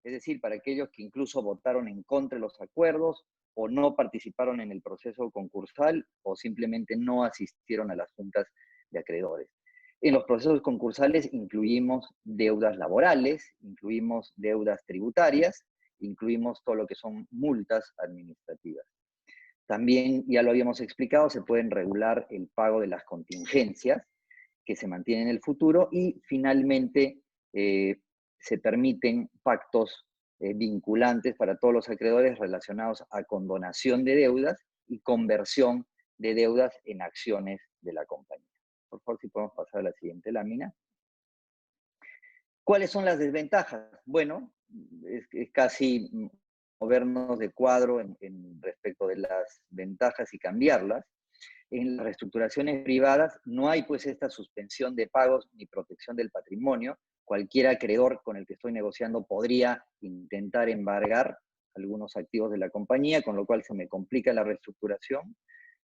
es decir, para aquellos que incluso votaron en contra de los acuerdos o no participaron en el proceso concursal o simplemente no asistieron a las juntas de acreedores. En los procesos concursales incluimos deudas laborales, incluimos deudas tributarias, incluimos todo lo que son multas administrativas. También, ya lo habíamos explicado, se pueden regular el pago de las contingencias que se mantienen en el futuro y finalmente se permiten pactos vinculantes para todos los acreedores relacionados a condonación de deudas y conversión de deudas en acciones de la compañía. Por favor, si podemos pasar a la siguiente lámina. ¿Cuáles son las desventajas? Bueno, es casi movernos de cuadro en respecto de las ventajas y cambiarlas. En las reestructuraciones privadas no hay pues esta suspensión de pagos ni protección del patrimonio. Cualquier acreedor con el que estoy negociando podría intentar embargar algunos activos de la compañía, con lo cual se me complica la reestructuración.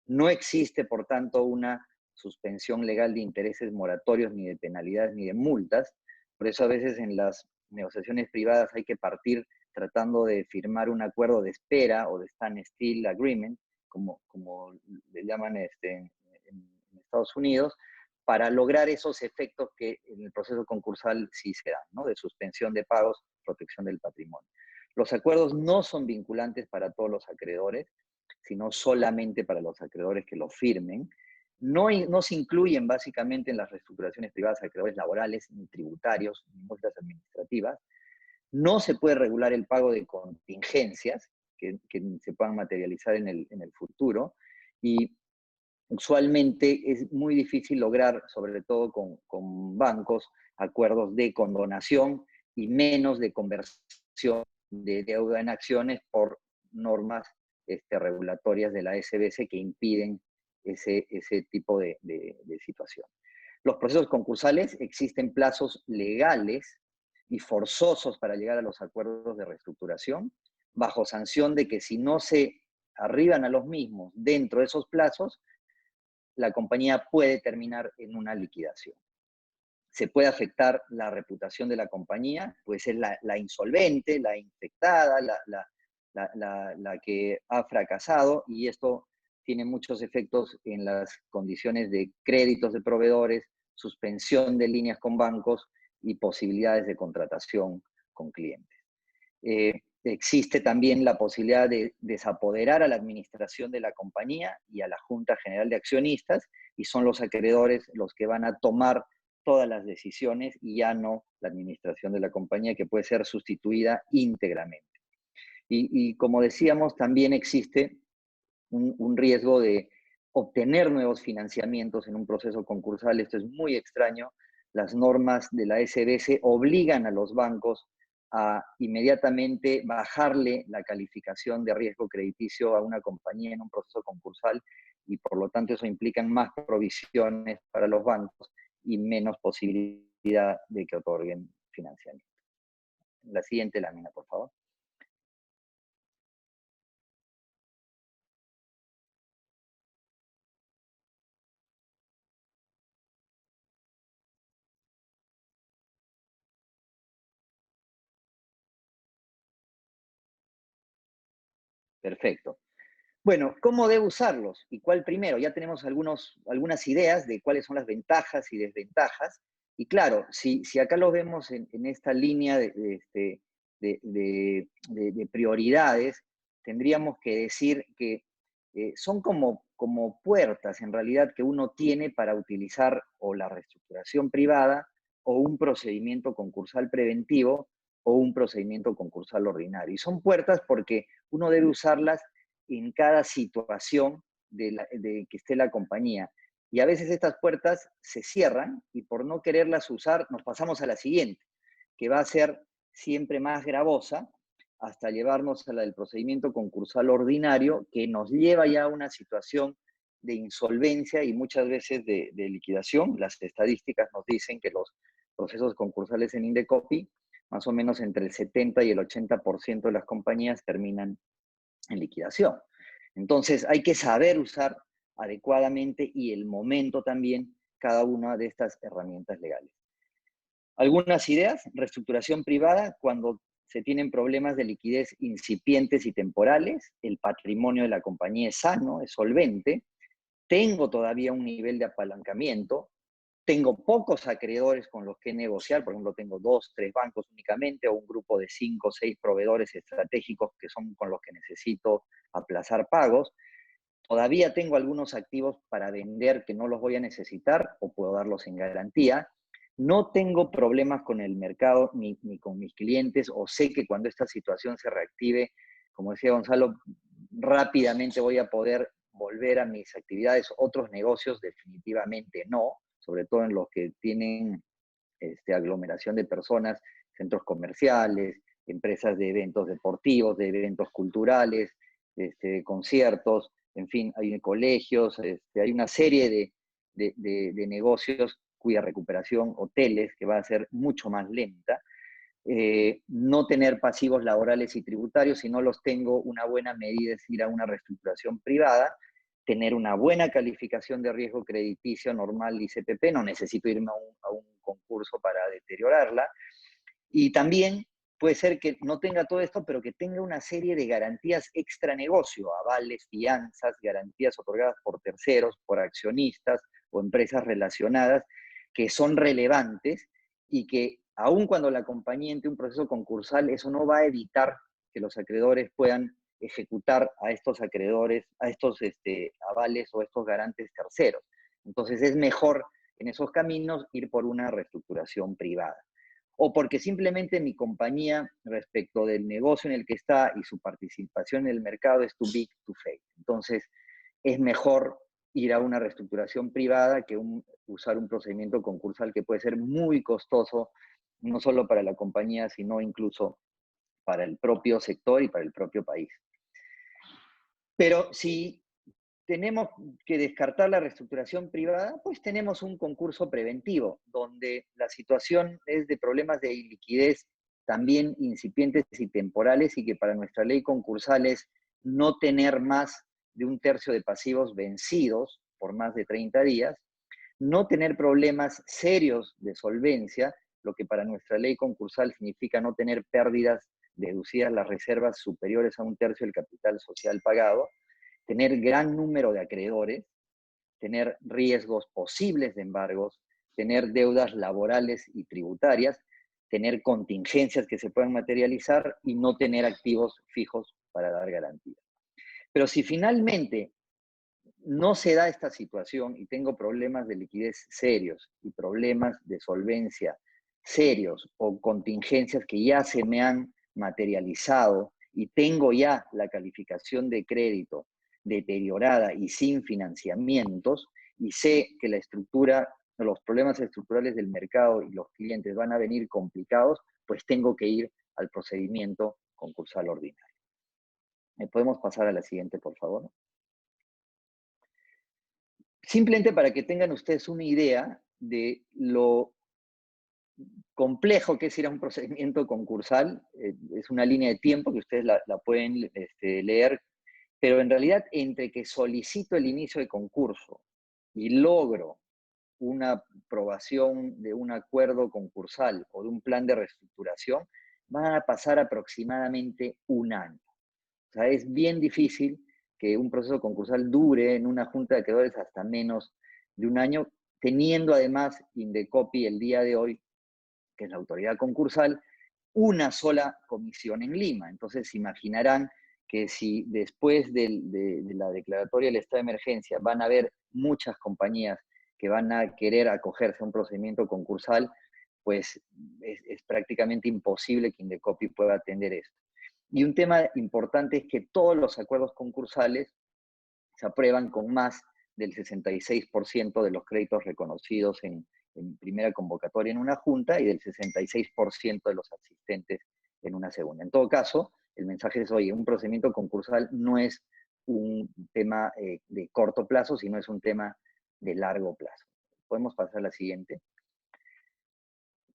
No existe, por tanto, una suspensión legal de intereses moratorios, ni de penalidades, ni de multas. Por eso a veces en las negociaciones privadas hay que partir tratando de firmar un acuerdo de espera o de standstill agreement, como le llaman en Estados Unidos, para lograr esos efectos que en el proceso concursal sí se dan, ¿no? De suspensión de pagos, protección del patrimonio. Los acuerdos no son vinculantes para todos los acreedores, sino solamente para los acreedores que lo firmen. No se incluyen básicamente en las reestructuraciones privadas acreedores laborales, ni tributarios, ni multas administrativas. No se puede regular el pago de contingencias que se puedan materializar en el futuro y usualmente es muy difícil lograr, sobre todo con bancos, acuerdos de condonación y menos de conversión de deuda en acciones por normas regulatorias de la SBC que impiden ese tipo de situación. Los procesos concursales existen plazos legales y forzosos para llegar a los acuerdos de reestructuración, bajo sanción de que si no se arriban a los mismos dentro de esos plazos, la compañía puede terminar en una liquidación. Se puede afectar la reputación de la compañía, puede ser la insolvente, la infectada, la que ha fracasado, y esto tiene muchos efectos en las condiciones de créditos de proveedores, suspensión de líneas con bancos y posibilidades de contratación con clientes. Existe también la posibilidad de desapoderar a la administración de la compañía y a la Junta General de Accionistas, y son los acreedores los que van a tomar todas las decisiones y ya no la administración de la compañía, que puede ser sustituida íntegramente. Y como decíamos, también existe un riesgo de obtener nuevos financiamientos en un proceso concursal. Esto es muy extraño. Las normas de la SBC obligan a los bancos a inmediatamente bajarle la calificación de riesgo crediticio a una compañía en un proceso concursal, y por lo tanto eso implica más provisiones para los bancos y menos posibilidad de que otorguen financiamiento. La siguiente lámina, por favor. Perfecto. Bueno, ¿cómo debo usarlos? ¿Y cuál primero? Ya tenemos algunas ideas de cuáles son las ventajas y desventajas. Y claro, si acá lo vemos en esta línea de prioridades, tendríamos que decir que son como puertas en realidad que uno tiene para utilizar o la reestructuración privada o un procedimiento concursal preventivo o un procedimiento concursal ordinario. Y son puertas porque uno debe usarlas en cada situación de que esté la compañía. Y a veces estas puertas se cierran y por no quererlas usar nos pasamos a la siguiente, que va a ser siempre más gravosa hasta llevarnos a la del procedimiento concursal ordinario, que nos lleva ya a una situación de insolvencia y muchas veces de liquidación. Las estadísticas nos dicen que los procesos concursales en Indecopi, más o menos entre el 70 y el 80% de las compañías terminan en liquidación. Entonces hay que saber usar adecuadamente y el momento también cada una de estas herramientas legales. Algunas ideas: reestructuración privada cuando se tienen problemas de liquidez incipientes y temporales, el patrimonio de la compañía es sano, es solvente, tengo todavía un nivel de apalancamiento, tengo pocos acreedores con los que negociar, por ejemplo, tengo 2, 3 bancos únicamente, o un grupo de 5 o 6 proveedores estratégicos que son con los que necesito aplazar pagos, todavía tengo algunos activos para vender que no los voy a necesitar o puedo darlos en garantía, no tengo problemas con el mercado ni con mis clientes, o sé que cuando esta situación se reactive, como decía Gonzalo, rápidamente voy a poder volver a mis actividades. Otros negocios definitivamente no, sobre todo en los que tienen aglomeración de personas, centros comerciales, empresas de eventos deportivos, de eventos culturales, conciertos, en fin, hay colegios, hay una serie de negocios cuya recuperación, hoteles, que va a ser mucho más lenta. No tener pasivos laborales y tributarios. Si no los tengo, una buena medida es ir a una reestructuración privada, tener una buena calificación de riesgo crediticio normal y CPP, no necesito irme a un concurso para deteriorarla. Y también puede ser que no tenga todo esto, pero que tenga una serie de garantías extra negocio, avales, fianzas, garantías otorgadas por terceros, por accionistas o empresas relacionadas, que son relevantes y que aun cuando la compañía entre un proceso concursal, eso no va a evitar que los acreedores puedan ejecutar a estos acreedores, a estos avales o estos garantes terceros. Entonces es mejor en esos caminos ir por una reestructuración privada. O porque simplemente mi compañía, respecto del negocio en el que está y su participación en el mercado, es too big to fail. Entonces es mejor ir a una reestructuración privada que usar un procedimiento concursal que puede ser muy costoso, no solo para la compañía, sino incluso para el propio sector y para el propio país. Pero si tenemos que descartar la reestructuración privada, pues tenemos un concurso preventivo, donde la situación es de problemas de liquidez también incipientes y temporales, y que para nuestra ley concursal es no tener más de un tercio de pasivos vencidos por más de 30 días, no tener problemas serios de solvencia, lo que para nuestra ley concursal significa no tener pérdidas deducidas las reservas superiores a un tercio del capital social pagado, tener gran número de acreedores, tener riesgos posibles de embargos, tener deudas laborales y tributarias, tener contingencias que se puedan materializar y no tener activos fijos para dar garantía. Pero si finalmente no se da esta situación y tengo problemas de liquidez serios y problemas de solvencia serios o contingencias que ya se me han materializado y tengo ya la calificación de crédito deteriorada y sin financiamientos, y sé que la estructura, los problemas estructurales del mercado y los clientes van a venir complicados, pues tengo que ir al procedimiento concursal ordinario. ¿Me podemos pasar a la siguiente, por favor? Simplemente para que tengan ustedes una idea de lo complejo que es ir a un procedimiento concursal, es una línea de tiempo que ustedes la pueden leer, pero en realidad entre que solicito el inicio de concurso y logro una aprobación de un acuerdo concursal o de un plan de reestructuración, van a pasar aproximadamente un año. O sea, es bien difícil que un proceso concursal dure en una junta de acreedores hasta menos de un año, teniendo además Indecopi el día de hoy, que es la autoridad concursal, una sola comisión en Lima. Entonces, se imaginarán que si después de la declaratoria del estado de emergencia van a haber muchas compañías que van a querer acogerse a un procedimiento concursal, pues es prácticamente imposible que Indecopi pueda atender esto. Y un tema importante es que todos los acuerdos concursales se aprueban con más del 66% de los créditos reconocidos en primera convocatoria en una junta y del 66% de los asistentes en una segunda. En todo caso, el mensaje es, oye, un procedimiento concursal no es un tema de corto plazo, sino es un tema de largo plazo. Podemos pasar a la siguiente.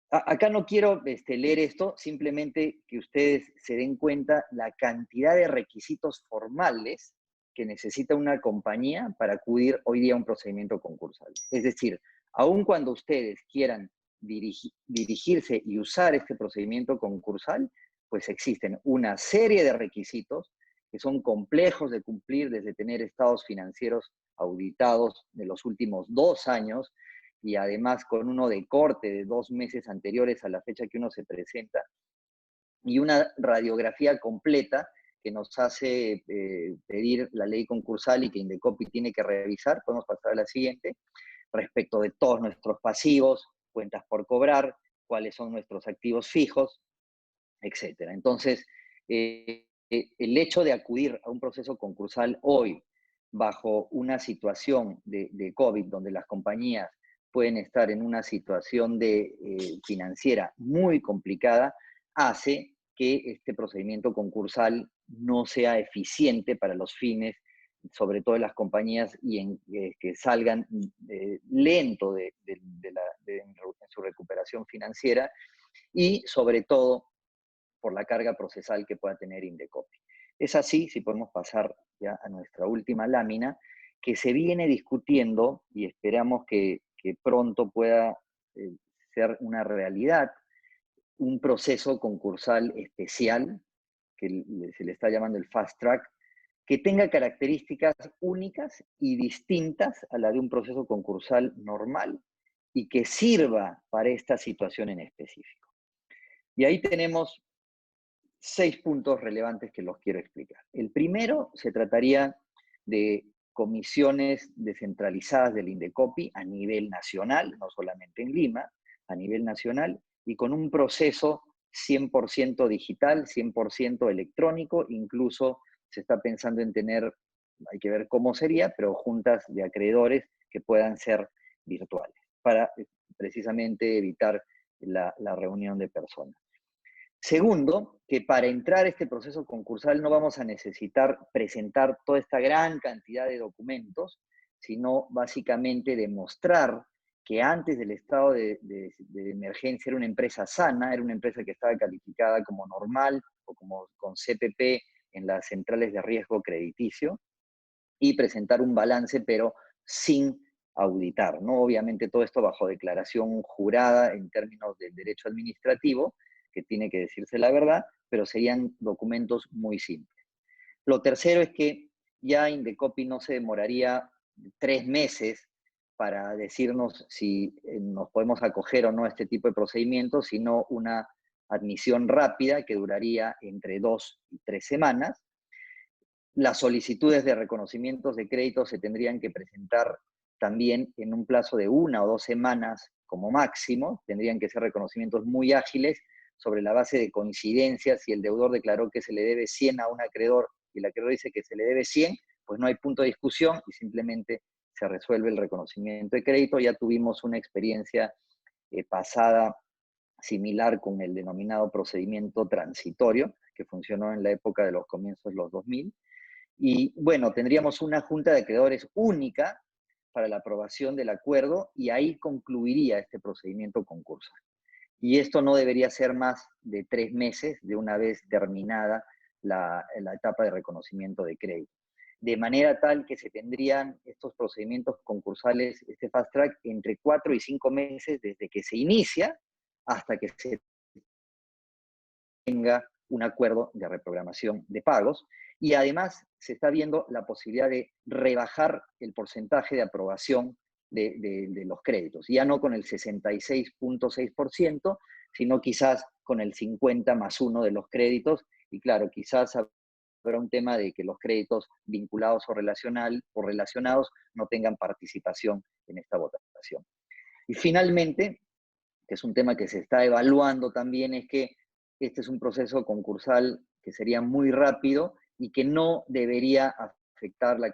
Acá no quiero leer esto, simplemente que ustedes se den cuenta la cantidad de requisitos formales que necesita una compañía para acudir hoy día a un procedimiento concursal. Es decir, aun cuando ustedes quieran dirigirse y usar este procedimiento concursal, pues existen una serie de requisitos que son complejos de cumplir, desde tener estados financieros auditados de los últimos 2 años, y además con uno de corte de 2 meses anteriores a la fecha que uno se presenta, y una radiografía completa que nos hace pedir la ley concursal y que Indecopi tiene que revisar. Podemos pasar a la siguiente, respecto de todos nuestros pasivos, cuentas por cobrar, cuáles son nuestros activos fijos, etc. Entonces, el hecho de acudir a un proceso concursal hoy, bajo una situación de COVID, donde las compañías pueden estar en una situación financiera muy complicada, hace que este procedimiento concursal no sea eficiente para los fines, sobre todo en las compañías, y que salgan lento en su recuperación financiera, y sobre todo por la carga procesal que pueda tener Indecopi. Es así, si podemos pasar ya a nuestra última lámina, que se viene discutiendo, y esperamos que pronto pueda ser una realidad, un proceso concursal especial, que se le está llamando el Fast Track, que tenga características únicas y distintas a la de un proceso concursal normal, y que sirva para esta situación en específico. Y ahí tenemos 6 puntos relevantes que los quiero explicar. El primero se trataría de comisiones descentralizadas del Indecopi a nivel nacional, no solamente en Lima, a nivel nacional, y con un proceso 100% digital, 100% electrónico. Incluso se está pensando en tener, hay que ver cómo sería, pero juntas de acreedores que puedan ser virtuales, para precisamente evitar la reunión de personas. Segundo, que para entrar a este proceso concursal no vamos a necesitar presentar toda esta gran cantidad de documentos, sino básicamente demostrar que antes del estado de emergencia era una empresa sana, era una empresa que estaba calificada como normal o como con CPP en las centrales de riesgo crediticio, y presentar un balance, pero sin auditar, ¿no? Obviamente todo esto bajo declaración jurada en términos del derecho administrativo, que tiene que decirse la verdad, pero serían documentos muy simples. Lo tercero es que ya Indecopi no se demoraría 3 meses para decirnos si nos podemos acoger o no a este tipo de procedimientos, sino una admisión rápida que duraría entre 2 y 3 semanas. Las solicitudes de reconocimientos de crédito se tendrían que presentar también en un plazo de 1 o 2 semanas como máximo. Tendrían que ser reconocimientos muy ágiles, sobre la base de coincidencias. Si el deudor declaró que se le debe 100 a un acreedor y el acreedor dice que se le debe 100, pues no hay punto de discusión y simplemente se resuelve el reconocimiento de crédito. Ya tuvimos una experiencia pasada similar con el denominado procedimiento transitorio, que funcionó en la época de los comienzos de los 2000. Y bueno, tendríamos una junta de acreedores única para la aprobación del acuerdo, y ahí concluiría este procedimiento concursal. Y esto no debería ser más de 3 meses de una vez terminada la etapa de reconocimiento de crédito. De manera tal que se tendrían estos procedimientos concursales, este fast track, entre 4 y 5 meses desde que se inicia hasta que se tenga un acuerdo de reprogramación de pagos, y además se está viendo la posibilidad de rebajar el porcentaje de aprobación de los créditos, ya no con el 66.6%, sino quizás con el 50 más 1 de los créditos, y claro, quizás habrá un tema de que los créditos vinculados o relacionados no tengan participación en esta votación. Y finalmente, que es un tema que se está evaluando también, es que este es un proceso concursal que sería muy rápido y que no debería afectar la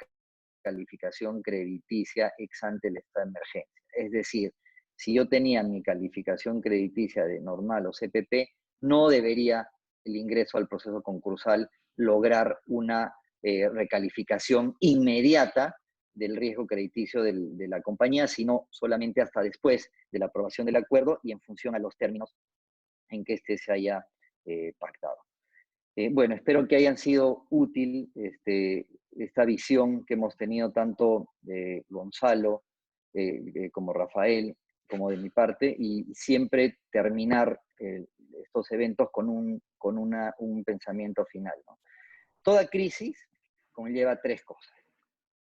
calificación crediticia ex ante el estado de emergencia. Es decir, si yo tenía mi calificación crediticia de normal o CPP, no debería el ingreso al proceso concursal lograr una recalificación inmediata del riesgo crediticio de la compañía, sino solamente hasta después de la aprobación del acuerdo y en función a los términos en que éste se haya pactado. Bueno, espero que hayan sido útil esta visión que hemos tenido tanto de Gonzalo como Rafael, como de mi parte, y siempre terminar estos eventos con un pensamiento final, ¿no? Toda crisis conlleva tres cosas.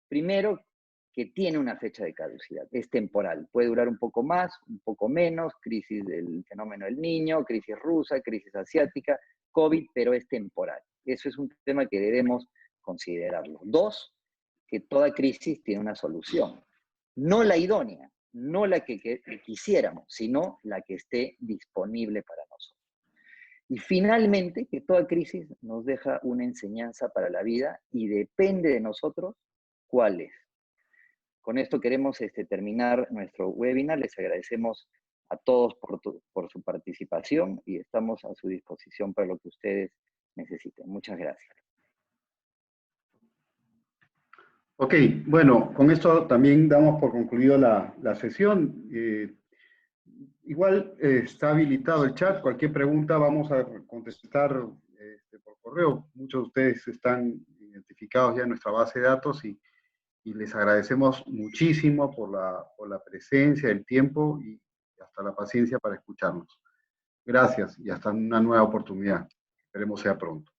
Primero, que tiene una fecha de caducidad, es temporal, puede durar un poco más, un poco menos, crisis del fenómeno del Niño, crisis rusa, crisis asiática, COVID, pero es temporal. Eso es un tema que debemos considerarlo. Dos, que toda crisis tiene una solución, no la idónea, no la que quisiéramos, sino la que esté disponible para nosotros. Y finalmente, que toda crisis nos deja una enseñanza para la vida y depende de nosotros cuál es. Con esto queremos terminar nuestro webinar. Les agradecemos a todos por su participación y estamos a su disposición para lo que ustedes necesiten. Muchas gracias. Ok, bueno, con esto también damos por concluido la sesión. Igual está habilitado el chat. Cualquier pregunta vamos a contestar por correo. Muchos de ustedes están identificados ya en nuestra base de datos y les agradecemos muchísimo por la presencia, el tiempo y hasta la paciencia para escucharnos. Gracias y hasta una nueva oportunidad. Esperemos sea pronto.